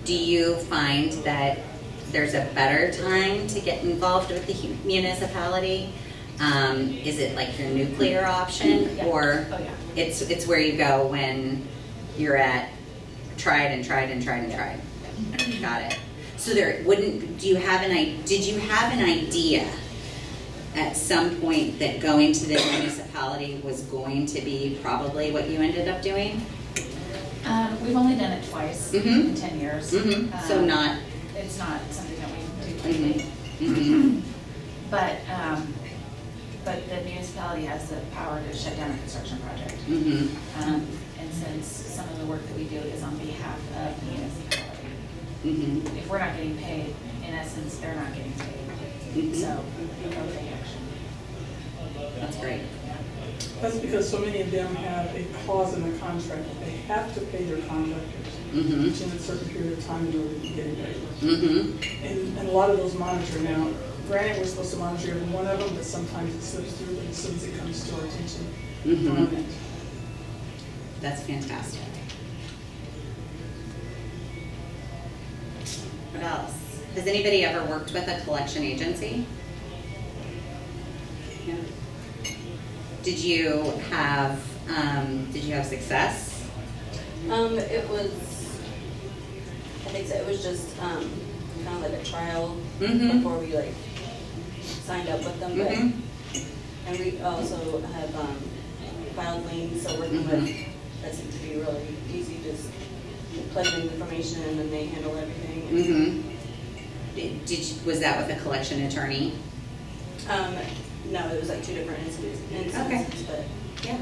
Do you find that there's a better time to get involved with the municipality? Is it like your nuclear option, or it's where you go when you're at tried and tried and tried and tried? Got it. So there wouldn't. Did you have an idea at some point that going to the municipality was going to be probably what you ended up doing? We've only done it twice in 10 years. So not. It's not something that we do lately. But the municipality has the power to shut down a construction project. And since some of the work that we do is on behalf of the municipality, if we're not getting paid, in essence, they're not getting paid. So, no pay action. That's great. That's because so many of them have a clause in the contract that they have to pay their contractors within a certain period of time in order to be getting paid. And a lot of those monitor now. Granted, we're supposed to monitor every one of them, but sometimes it slips through, but as soon as it comes to our attention, That's fantastic. What else? Has anybody ever worked with a collection agency? Yeah. Did you have success? It was, I think so. It was just kind of like a trial before we like signed up with them. But, and we also have filed liens, so working with that seemed to be really easy. Just plug in information and then they handle everything. Was that with a collection attorney? No, it was like two different instances. Okay. But yeah.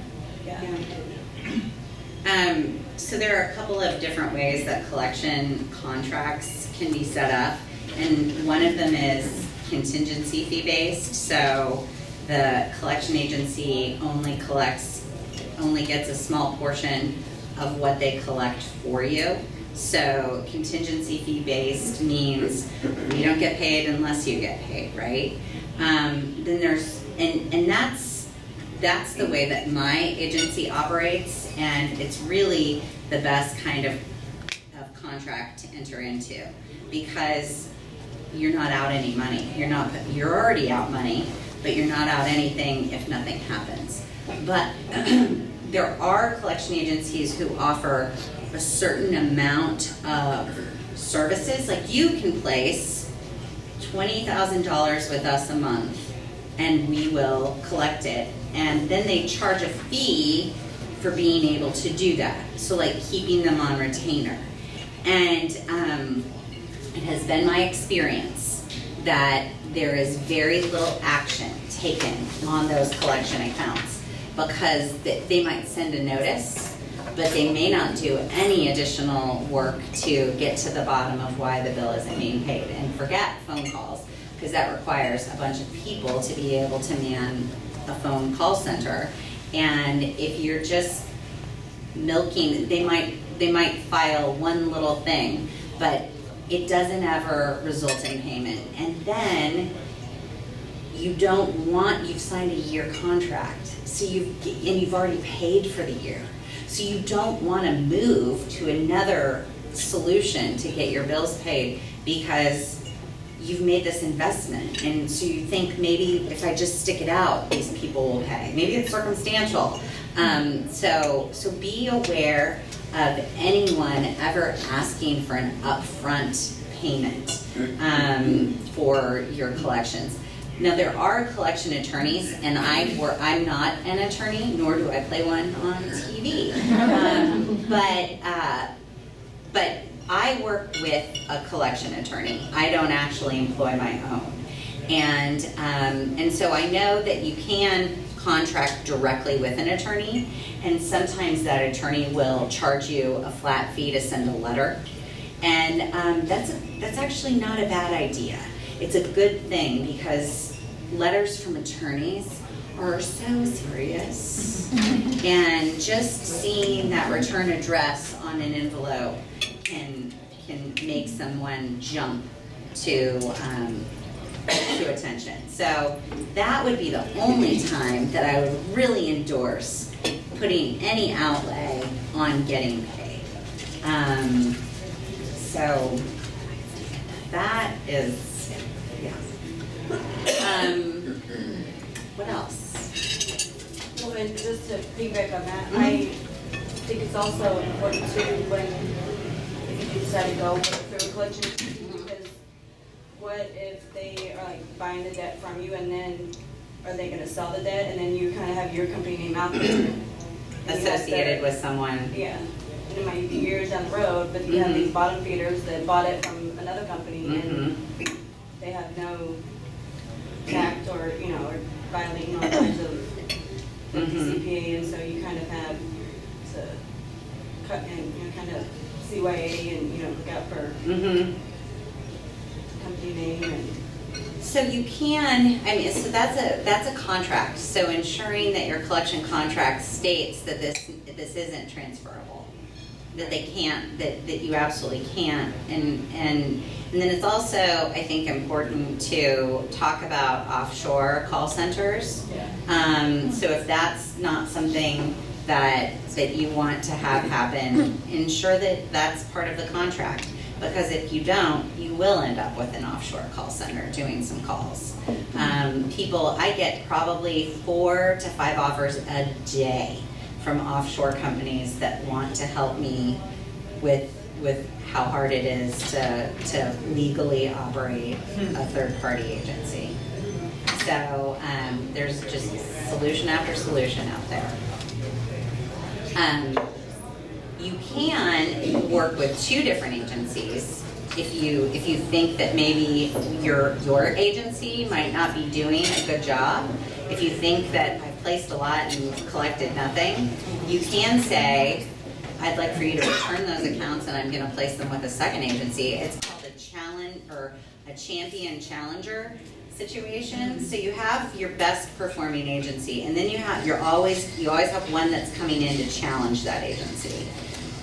So there are a couple of different ways that collection contracts can be set up, and one of them is contingency fee based. So the collection agency only gets a small portion of what they collect for you. So contingency fee based means you don't get paid unless you get paid, right? Then there's and that's the way that my agency operates, and it's really the best kind of contract to enter into, because you're not out any money. You're already out money, but you're not out anything if nothing happens. But there are collection agencies who offer a certain amount of services. Like you can place $20,000 with us a month, and we will collect it, and then they charge a fee for being able to do that. So like keeping them on retainer. And it has been my experience that there is very little action taken on those collection accounts, because they might send a notice, but they may not do any additional work to get to the bottom of why the bill isn't being paid. And forget phone calls, because that requires a bunch of people to be able to man a phone call center. And if you're just milking, they might file one little thing, but it doesn't ever result in payment. And then you've signed a year contract, so you've already paid for the year. So you don't want to move to another solution to get your bills paid, because you've made this investment, and so you think maybe if I just stick it out, these people will pay. Maybe it's circumstantial. So be aware of anyone ever asking for an upfront payment for your collections. Now there are collection attorneys, and I'm not an attorney, nor do I play one on TV. But I work with a collection attorney. I don't actually employ my own, and so I know that you can contract directly with an attorney, and sometimes that attorney will charge you a flat fee to send a letter, and that's actually not a bad idea. it's a good thing because letters from attorneys are so serious. And just seeing that return address on an envelope can make someone jump to attention. So that would be the only time that I would really endorse putting any outlay on getting paid. So that is, yeah. What else? Well, and just to piggyback on that, I think it's also important too when if you decide to go through a collection, because what if they are like buying the debt from you and then are they going to sell the debt and then you kind of have your company name out there Associated with someone. Yeah, and it might be years down the road, but you have these bottom feeders that bought it from another company and they have no tact or or violating all kinds of the C.P.A. and so you kind of have to cut and kind of CYA and look out for company name and. So you can, so that's a contract. So ensuring that your collection contract states that this isn't transferable, that they can't, that you absolutely can't, and then it's also, I think, important to talk about offshore call centers. Yeah. So if that's not something that you want to have happen, ensure that that's part of the contract. Because if you don't, you will end up with an offshore call center doing some calls. I get probably 4 to 5 offers a day from offshore companies that want to help me with how hard it is to legally operate a third-party agency. So there's just solution after solution out there. You can work with 2 different agencies if you think that maybe your agency might not be doing a good job. If you think that I've placed a lot and collected nothing, you can say, I'd like for you to return those accounts and I'm going to place them with a second agency. It's called a challenge or a champion challenger situation. So you have your best performing agency, and then you always have one that's coming in to challenge that agency.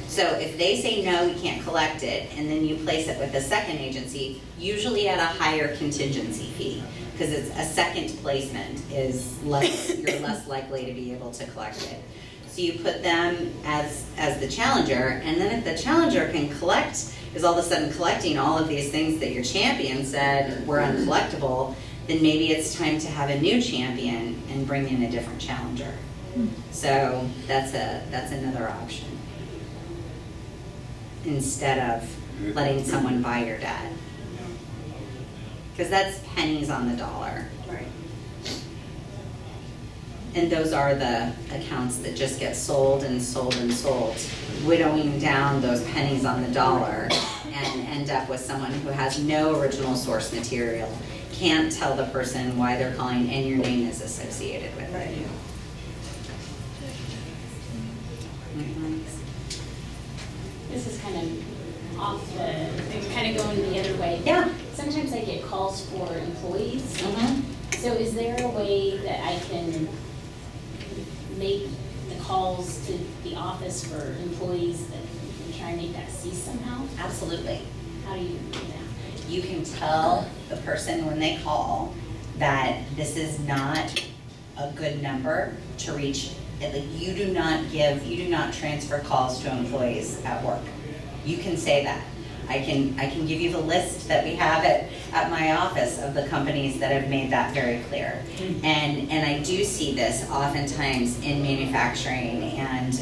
So if they say no, you can't collect it, and then you place it with a second agency, usually at a higher contingency fee, because it's a second placement is you're less likely to be able to collect it. So you put them as the challenger, and then if the challenger is all of a sudden collecting all of these things that your champion said were uncollectible, then maybe it's time to have a new champion and bring in a different challenger. So that's another option, instead of letting someone buy your debt, because that's pennies on the dollar. Right. And those are the accounts that just get sold and sold and sold, whittling down those pennies on the dollar, and end up with someone who has no original source material, can't tell the person why they're calling, and your name is associated with it. This is kind of off kind of going the other way. Yeah. Sometimes I get calls for employees. So is there a way that I can make the calls to the office for employees that try and make that cease somehow? Absolutely. How do you do that? You can tell the person when they call that this is not a good number to reach. You do not transfer calls to employees at work. You can say that. I can give you the list that we have at my office of the companies that have made that very clear. And I do see this oftentimes in manufacturing and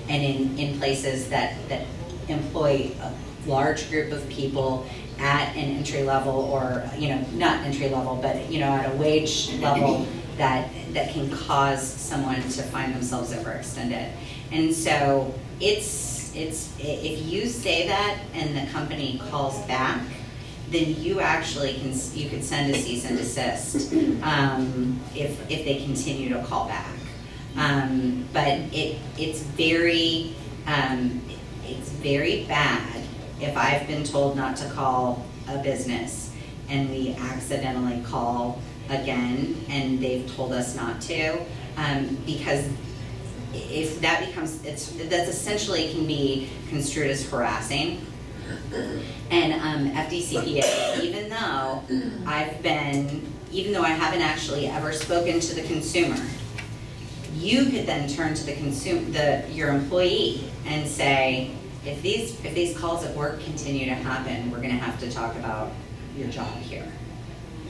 in places that employ a large group of people at an entry level, or not entry level, but at a wage level that can cause someone to find themselves overextended. And so if you say that and the company calls back, then you actually could send a cease and desist if they continue to call back. But it's very bad if I've been told not to call a business and we accidentally call again and they've told us not to, because if that becomes, that's essentially can be construed as harassing. And FDCPA, even though I haven't actually ever spoken to the consumer, you could then turn to your employee and say, if these calls at work continue to happen, we're going to have to talk about your job here.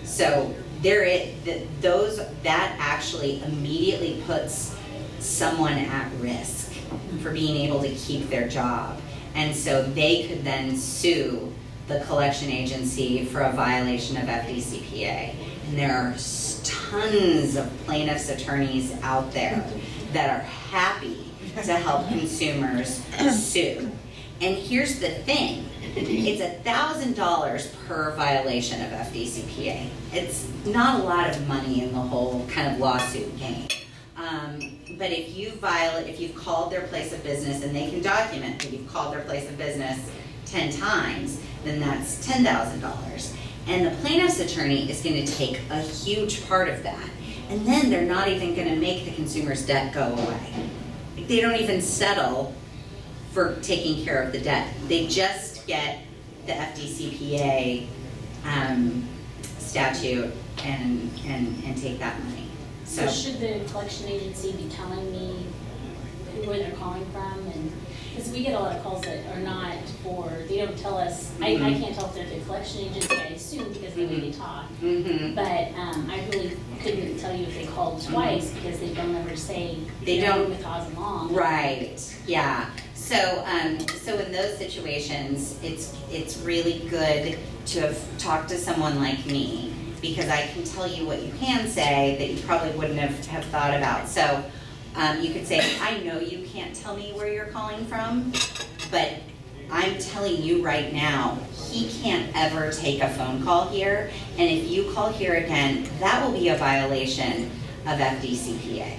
So that actually immediately puts someone at risk for being able to keep their job. And so they could then sue the collection agency for a violation of FDCPA. And there are tons of plaintiffs' attorneys out there that are happy to help consumers sue. And here's the thing, it's $1,000 per violation of FDCPA. It's not a lot of money in the whole kind of lawsuit game. But if you've called their place of business, and they can document that you've called their place of business 10 times, then that's $10,000. And the plaintiff's attorney is going to take a huge part of that. And then they're not even going to make the consumer's debt go away. They don't even settle for taking care of the debt. They just get the FDCPA statute and take that money. So should the collection agency be telling me where they're calling from? And because we get a lot of calls that are not they don't tell us. I can't tell if they're the collection agency, I assume, because the way they talk. But I really couldn't tell you if they called twice because they don't ever say they don't with Haase Long. Right. Yeah. So in those situations, it's really good to have talked to someone like me, because I can tell you what you can say that you probably wouldn't have thought about. So you could say, I know you can't tell me where you're calling from, but I'm telling you right now, he can't ever take a phone call here, and if you call here again, that will be a violation of FDCPA.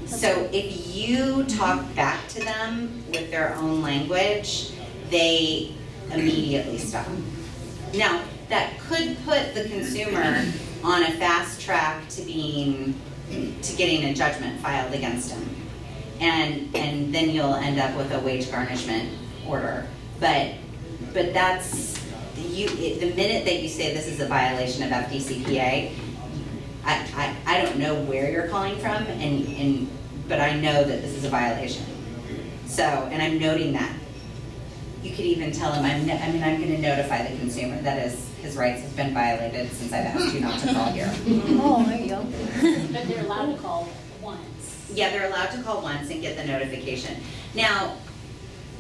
So if you talk back to them with their own language, they immediately stop. Now, that could put the consumer on a fast track to getting a judgment filed against them. And then you'll end up with a wage garnishment order. But that's, the minute that you say this is a violation of FDCPA, I don't know where you're calling from, but I know that this is a violation. So, and I'm noting that. You could even tell him, I'm going to notify the consumer that his rights have been violated since I've asked you not to call here. Oh, there you go. But they're allowed to call once. Yeah, they're allowed to call once and get the notification. Now,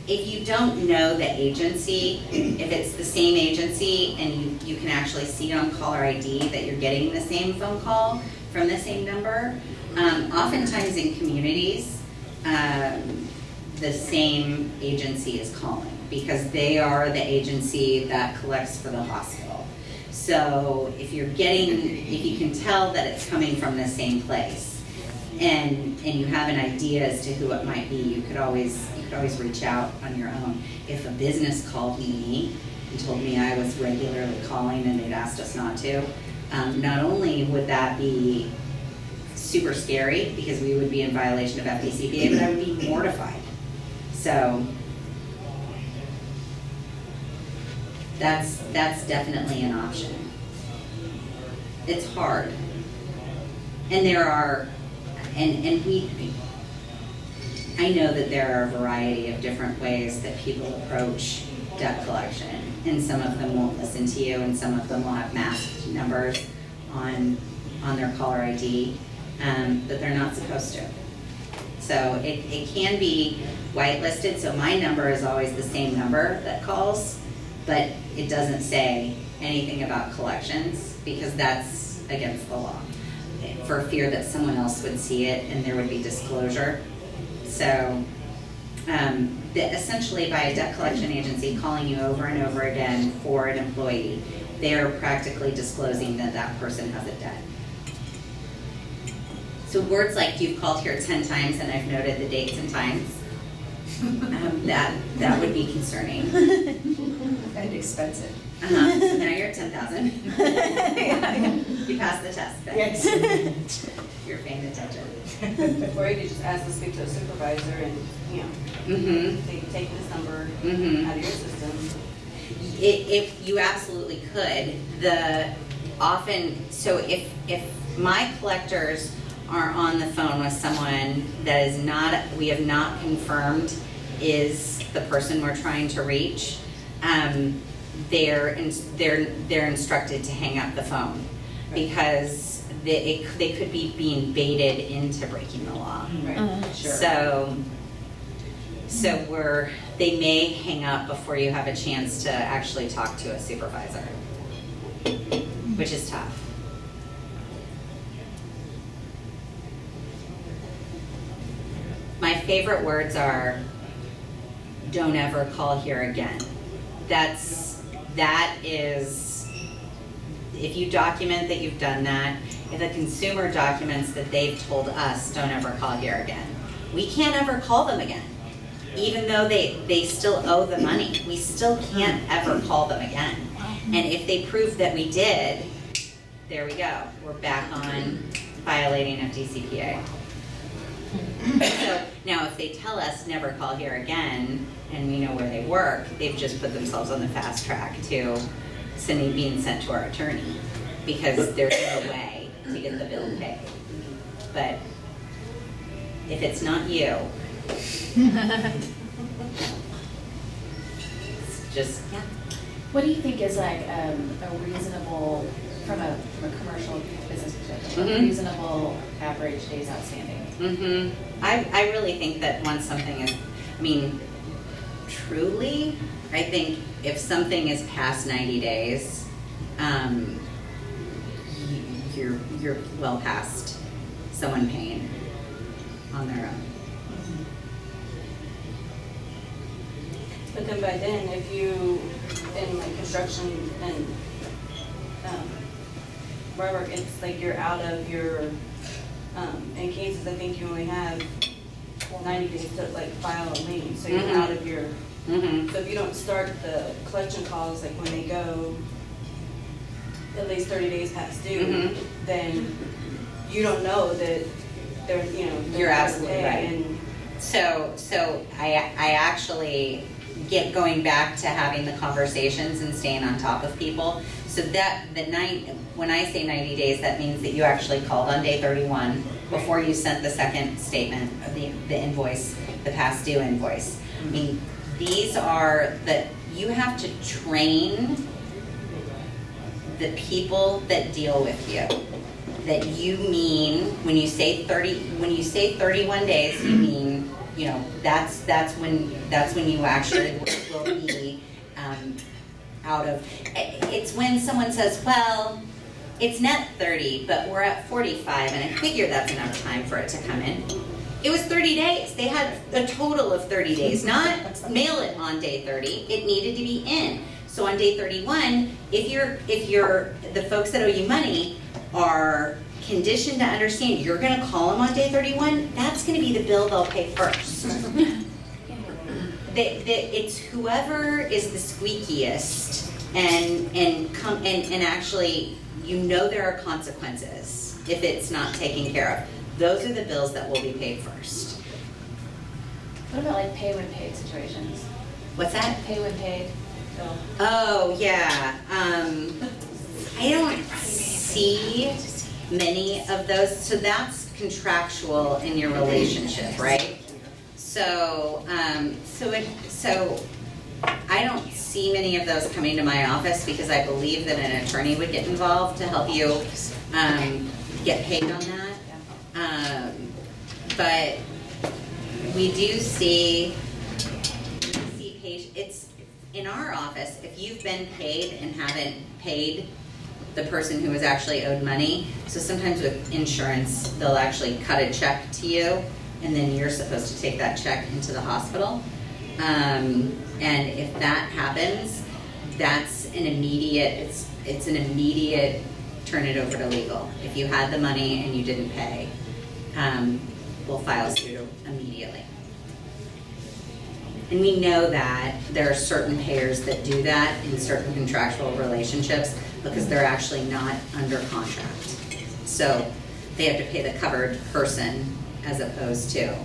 if you don't know the agency, if it's the same agency and you can actually see on caller ID that you're getting the same phone call from the same number, oftentimes in communities, the same agency is calling because they are the agency that collects for the hospital. So if you can tell that it's coming from the same place and you have an idea as to who it might be, you could always reach out on your own. If a business called me and told me I was regularly calling and they'd asked us not to, not only would that be super scary because we would be in violation of FDCPA, but I would be mortified. So that's definitely an option. It's hard. And there are, I know that there are a variety of different ways that people approach debt collection, and some of them won't listen to you, and some of them will have masked numbers on their caller ID, but they're not supposed to. So it can be whitelisted, so my number is always the same number that calls, but it doesn't say anything about collections because that's against the law, for fear that someone else would see it and there would be disclosure. So essentially by a debt collection agency calling you over and over again for an employee, they are practically disclosing that that person has a debt. So words like you've called here 10 times and I've noted the dates and times, that would be concerning. And expensive. So now you're at 10,000. You passed the test, Ben. Yes. You're paying attention. Or you could just ask to speak to a supervisor and, you know, take this number out of your system. If you absolutely could, so if my collectors are on the phone with someone that is not, we have not confirmed is the person we're trying to reach, they're instructed to hang up the phone, because they could be being baited into breaking the law. Right. Sure. So they may hang up before you have a chance to actually talk to a supervisor, which is tough. My favorite words are, "Don't ever call here again." That is, if you document that you've done that, if a consumer documents that they've told us, "Don't ever call here again," we can't ever call them again. Even though they still owe the money, we still can't ever call them again. And if they prove that we did, there we go. We're back on violating of D.C.P.A. So now if they tell us never call here again, and we know where they work, they've just put themselves on the fast track to being sent to our attorney, because there's no way to get the bill paid. But if it's not you, it's just, yeah. What do you think is like a reasonable, from a commercial business perspective, a reasonable average days outstanding? I really think that once something is, truly, I think if something is past 90 days, you're well past someone paying on their own. But then by then, if you, in like construction and wherever, it's like you're out of your, in cases, I think you only have 90 days to like file a lien, so you're out of your, so if you don't start the collection calls, like when they go at least 30 days past due, then you don't know that they're, You're absolutely right. And So I actually going back to having the conversations and staying on top of people. So when I say 90 days, that means that you actually called on day 31 before you sent the second statement of the invoice, the past due invoice. These are that you have to train the people that deal with you. That you mean when you say 31 days, you mean that's when you actually will be out of. It's when someone says, well, it's net 30, but we're at 45, and I figure that's enough time for it to come in. It was 30 days. They had a total of 30 days, not mail it on day 30. It needed to be in. So on day 31, if the folks that owe you money are conditioned to understand you're going to call them on day 31, that's going to be the bill they'll pay first. It's whoever is the squeakiest, and actually there are consequences if it's not taken care of. Those are the bills that will be paid first. What about like pay when paid situations? What's that? Pay when paid bill. Oh yeah. I don't see many of those. So that's contractual in your relationship, right? So I don't see many of those coming to my office because I believe that an attorney would get involved to help you get paid on that. But we do see it's in our office, if you've been paid and haven't paid the person who was actually owed money, so sometimes with insurance, they'll actually cut a check to you, and then you're supposed to take that check into the hospital. And if that happens, that's an immediate, it's an immediate turn it over to legal. If you had the money and you didn't pay, we'll file suit immediately. And we know that there are certain payers that do that in certain contractual relationships because they're actually not under contract. So they have to pay the covered person as opposed to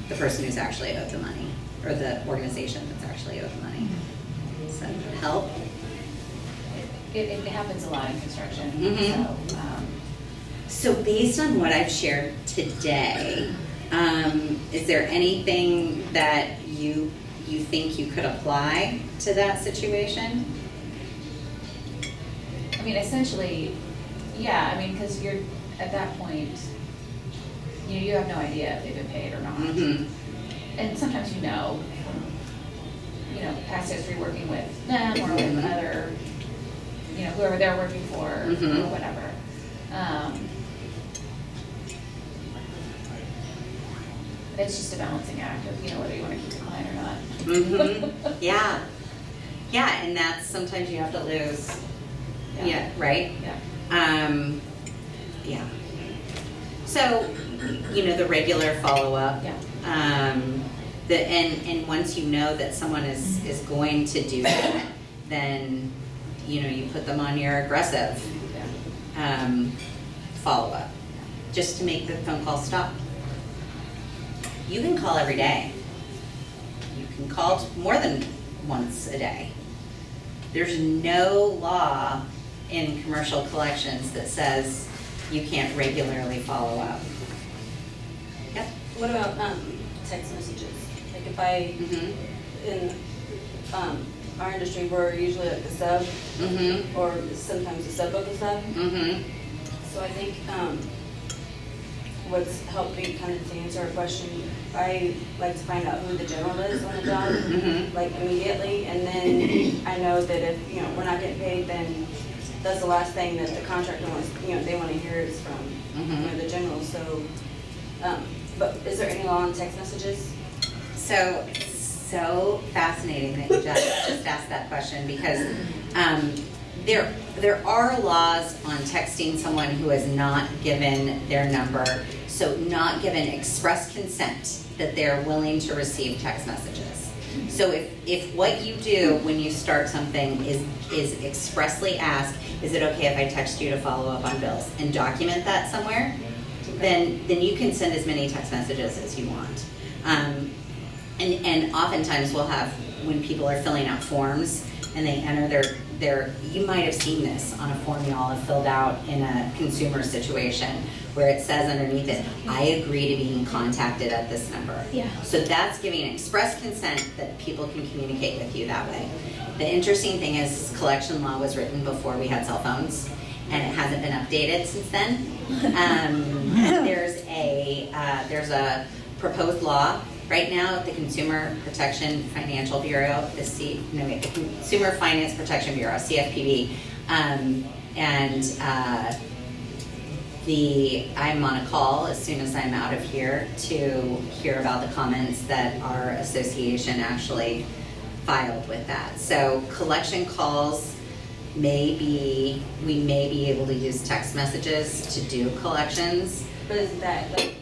the person who's actually owed the money, or the organization that's actually owed the money. Does that help? It happens a lot in construction, So based on what I've shared today, is there anything that you think you could apply to that situation? I mean, essentially, yeah, I mean, because you're, at that point, you have no idea if they've been paid or not. And sometimes you know, past history working with them or with other, whoever they're working for or whatever. It's just a balancing act of, whether you want to keep the client or not. Yeah. Yeah, and that's sometimes you have to lose. Yeah, right? Yeah. Yeah. So, the regular follow-up. Yeah. And once you know that someone is going to do that, then, you put them on your aggressive follow-up, just to make the phone call stop. You can call every day. You can call more than once a day. There's no law in commercial collections that says you can't regularly follow up. Yep. What about text messages? Like if I, in our industry, we're usually like a sub, or sometimes a sub of a sub. So I think what's helped me kind of to answer a question, I like to find out who the general is on the job, like immediately, and then I know that if we're not getting paid, then that's the last thing that the contractor wants. They want to hear is from the general. So, but is there any law on text messages? So fascinating that you just asked that question, because there are laws on texting someone who has not given their number, so not given express consent that they're willing to receive text messages. So if what you do when you start something is expressly ask, is it okay if I text you to follow up on bills, and document that somewhere, then you can send as many text messages as you want. And oftentimes we'll have, when people are filling out forms and they enter their, you might have seen this on a form you all have filled out in a consumer situation where it says underneath it, I agree to being contacted at this number. Yeah. So that's giving express consent that people can communicate with you that way. The interesting thing is collection law was written before we had cell phones, and it hasn't been updated since then. There's a proposed law right now at the Consumer Protection Financial Bureau, the Consumer Finance Protection Bureau, CFPB, I'm on a call as soon as I'm out of here to hear about the comments that our association actually filed with that. So collection calls we may be able to use text messages to do collections. But is that like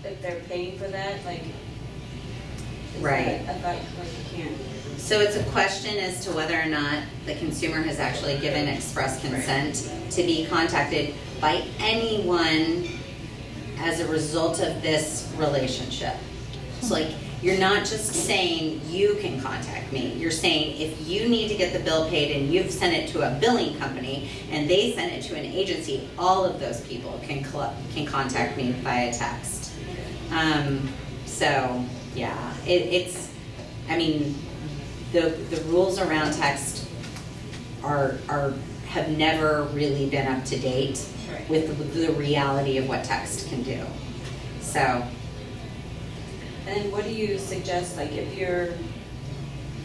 if they're paying for that, like? Right. I thought like you can't. So it's a question as to whether or not the consumer has actually given express consent to be contacted by anyone as a result of this relationship. So like, you're not just saying you can contact me. You're saying if you need to get the bill paid and you've sent it to a billing company and they sent it to an agency, all of those people can contact me via text. So yeah, I mean, the rules around text have never really been up to date with the reality of what text can do. So. And what do you suggest, like if you're,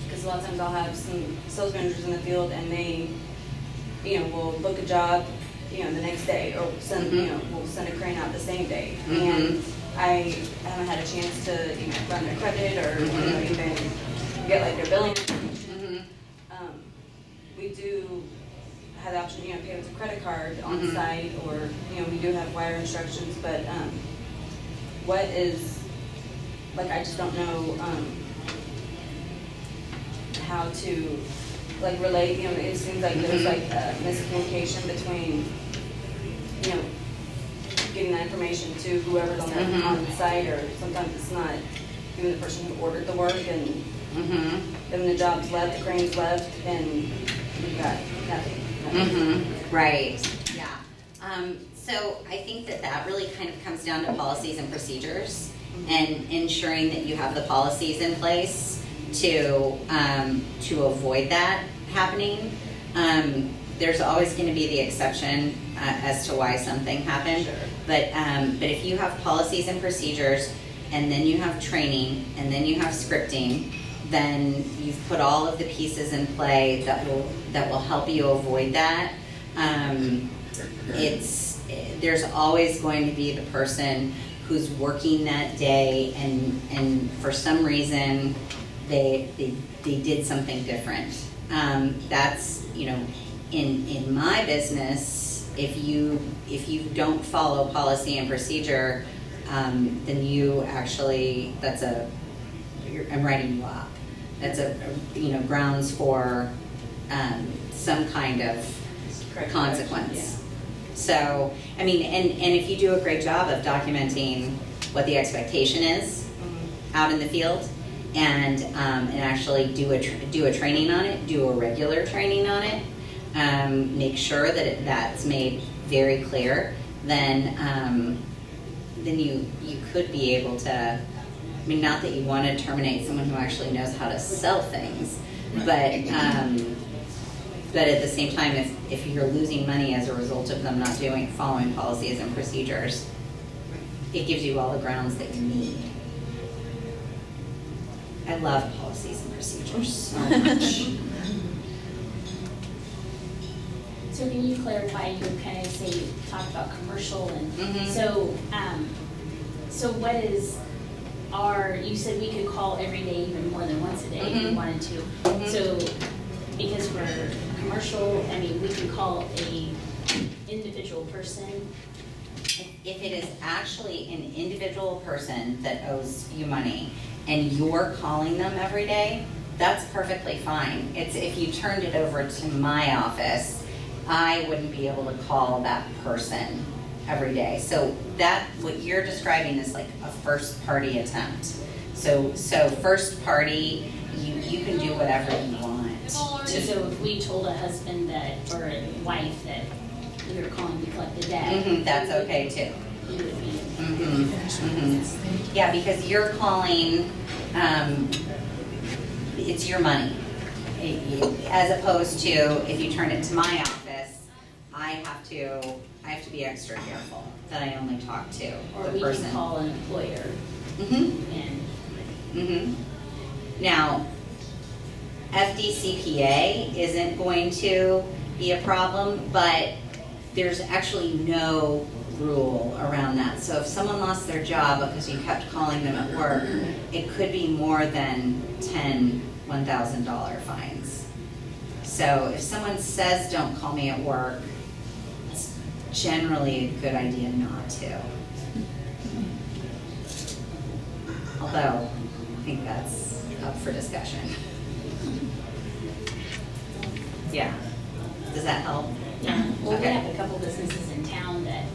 because a lot of times I'll have some sales managers in the field and they, will book a job, the next day, or send, we'll send a crane out the same day. And I haven't had a chance to, run their credit or, even get like their billing. We do have the option, pay with a credit card on site, or, we do have wire instructions, but what is, like, I just don't know, how to like relate, you know, it seems like there's like a miscommunication between, you know, getting that information to whoever's on the site, or sometimes it's not even the person who ordered the work, and then the job's left, the crane's left, and we've got nothing. Right, yeah. So I think that really kind of comes down to policies and procedures, and ensuring that you have the policies in place to avoid that happening. There's always going to be the exception as to why something happened, Sure. but if you have policies and procedures, and then you have training, and then you have scripting, then you've put all of the pieces in play that will help you avoid that. There's always going to be the person who's working that day, and for some reason they did something different. That's, you know, in my business, if you don't follow policy and procedure, then you actually, I'm writing you up. That's you know, grounds for some kind of consequence. Yeah. So, I mean, and if you do a great job of documenting what the expectation is out in the field, and actually do a training on it, do a regular training on it, make sure that that's made very clear, then you could be able to, I mean, not that you want to terminate someone who actually knows how to sell things, but at the same time, if you're losing money as a result of them not following policies and procedures, it gives you all the grounds that you need. I love policies and procedures so much. So can you clarify, you kind of talk about commercial, and so what is you said we could call every day, even more than once a day if we wanted to. So because we're commercial, I mean, we can call a individual person. If it is actually an individual person that owes you money and you're calling them every day, that's perfectly fine. It's if you turned it over to my office, I wouldn't be able to call that person every day. So what you're describing is like a first party attempt. So first party, you can do whatever you want. So if we told a husband or a wife that we were calling to collect the debt, that's okay too. We would be. Yeah, because you're calling, it's your money. As opposed to if you turn it to my office, I have to be extra careful that I only talk to or the person. Or we can call an employer. Now, FDCPA isn't going to be a problem, but there's actually no rule around that. So if someone lost their job because you kept calling them at work, it could be more than 10 $1,000 fines. So if someone says don't call me at work, it's generally a good idea not to. Although, I think that's up for discussion. Yeah. Does that help? Yeah. Well, Okay. we have a couple businesses in town that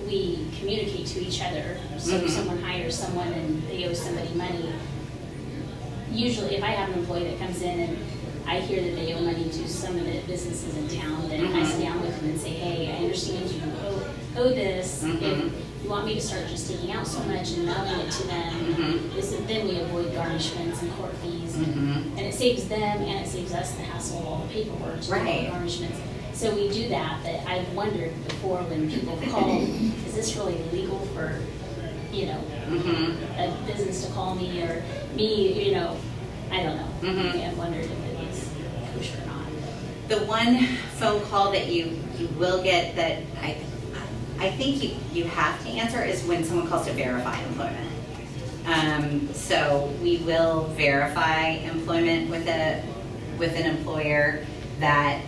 we communicate to each other. So if someone hires someone and they owe somebody money, usually if I have an employee that comes in and I hear that they owe money to some of the businesses in town, then I sit down with them and say, hey, I understand you owe this. If you want me to start just taking out so much and mailing it to them, then we avoid garnishments and court fees. And it saves them and it saves us the hassle of all the paperwork to do all the garnishments. So we do that, but I've wondered before when people call, is this really legal for, you know, a business to call me or me, you know, I don't know. I've wondered if it is kosher or not. The one phone call that you will get that I think you have to answer is when someone calls to verify employment. So we will verify employment with an employer that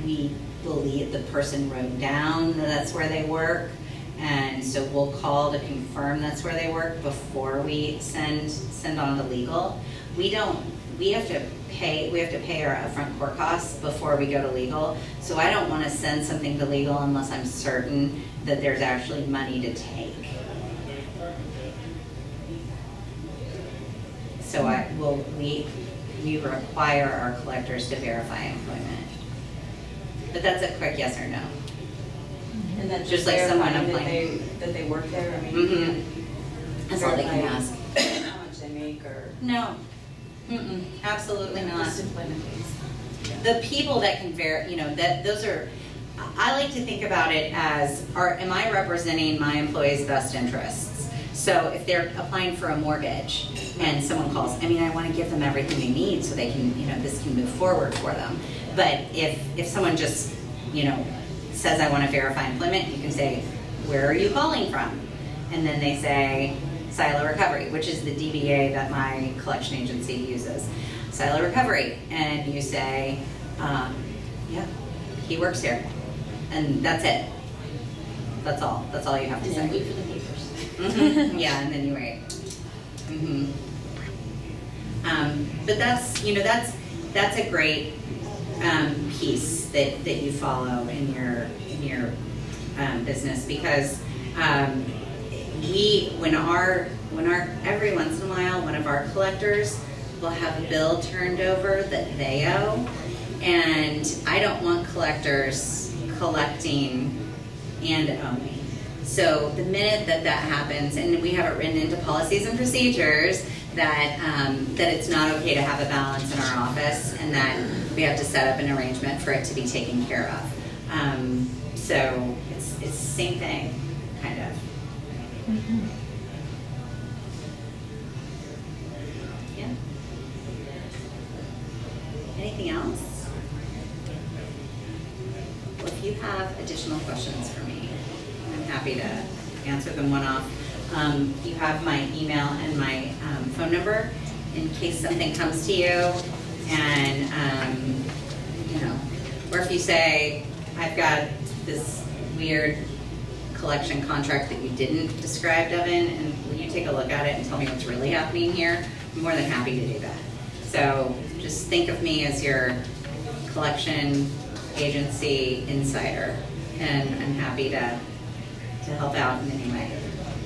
we believe the person wrote down that that's where they work, and so we'll call to confirm that's where they work before we send on to legal. We don't we have to pay our upfront court costs before we go to legal. So I don't want to send something to legal unless I'm certain that there's actually money to take. So we require our collectors to verify employment. But that's a quick yes or no. And then Just like someone verifying applying. that they work there, I mean, Mm-hmm. That's all they can ask. how much they make or. No, absolutely not. Just employment days. The people that can those are, I like to think about it as, am I representing my employees' best interests? So if they're applying for a mortgage and someone calls, I want to give them everything they need so they can, this can move forward for them. But if someone just, says I want to verify employment, you can say, where are you calling from? And then they say, Silo Recovery, which is the DBA that my collection agency uses. Silo Recovery, and you say, yeah, he works here. And that's it. That's all you have to And say. then wait for the papers. Mm-hmm. Yeah, and then you wait. Mm-hmm. But that's a great piece that you follow in your business, because every once in a while one of our collectors will have a bill turned over that they owe, and I don't want collectors collecting and owing. So the minute that happens, and we have it written into policies and procedures that it's not okay to have a balance in our office, and that we have to set up an arrangement for it to be taken care of. So it's the same thing, kind of. Mm-hmm. Yeah. Anything else? Well, if you have additional questions for me, I'm happy to answer them one-off. You have my email and my phone number in case something comes to you, and or if you say, I've got this weird collection contract that you didn't describe, Devon, and will you take a look at it and tell me what's really happening here? I'm more than happy to do that. So just think of me as your collection agency insider, and I'm happy to help out in any way.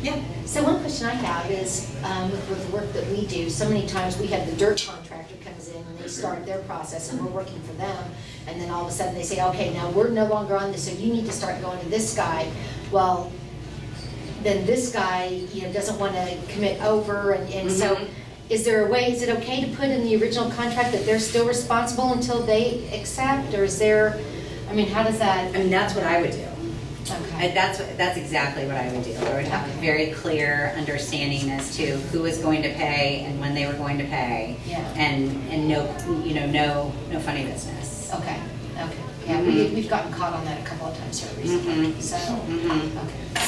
Yeah. So one question I have is, with the work that we do, so many times we have the dirt contractor comes in and they start their process and we're working for them, and then all of a sudden they say, okay, now we're no longer on this, so you need to start going to this guy. Well, then this guy, doesn't want to commit over, and so is there a way, is it okay to put in the original contract that they're still responsible until they accept, or is there, how does that? That's what I would do. Okay. That's exactly what I would do. I would have a very clear understanding as to who was going to pay and when they were going to pay, and no funny business. Okay. Yeah, we've gotten caught on that a couple of times here recently. So,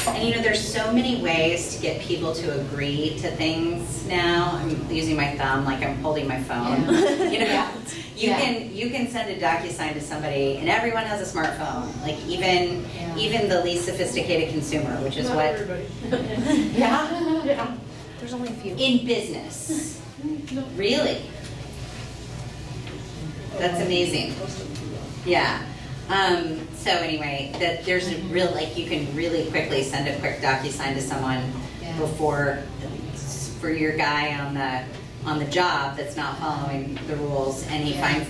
okay. And there's so many ways to get people to agree to things now. I'm using my thumb like I'm holding my phone. Yeah. You can send a DocuSign to somebody, and everyone has a smartphone. Like even the least sophisticated consumer, which is Not what. everybody. Yeah. There's only a few. In business. Really? That's amazing. Yeah. So anyway, that there's a real, you can really quickly send a quick DocuSign to someone before, for your guy on the job that's not following the rules, and he finds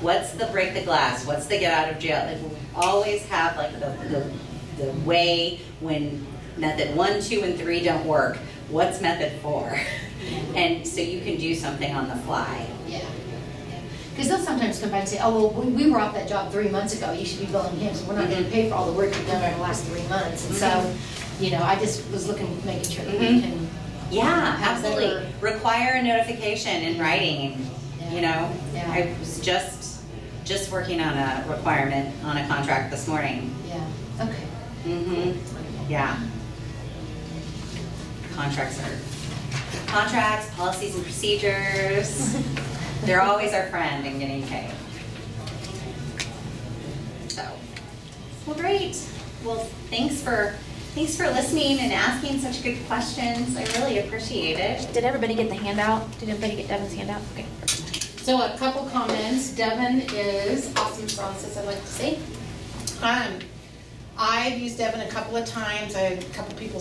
what's the break the glass, what's the get out of jail. We always have the way when method 1, 2, and 3 don't work. What's method 4? And so you can do something on the fly. Yeah. Because they'll sometimes come back and say, oh, well, we were off that job 3 months ago. You should be billing him, so we're not going to pay for all the work you've done in the last 3 months. And so, I just was making sure that we can. Yeah, absolutely. Require a notification in writing. Yeah. I was just working on a requirement on a contract this morning. Yeah. Okay. Yeah. Contracts, policies, and procedures. They're always our friend in getting paid. So, well, great. Well, thanks for listening and asking such good questions. I really appreciate it. Did everybody get the handout? Did everybody get Devon's handout? Okay. So a couple comments. Devon is awesome process, I'd like to say. I've used Devon a couple of times. I had a couple people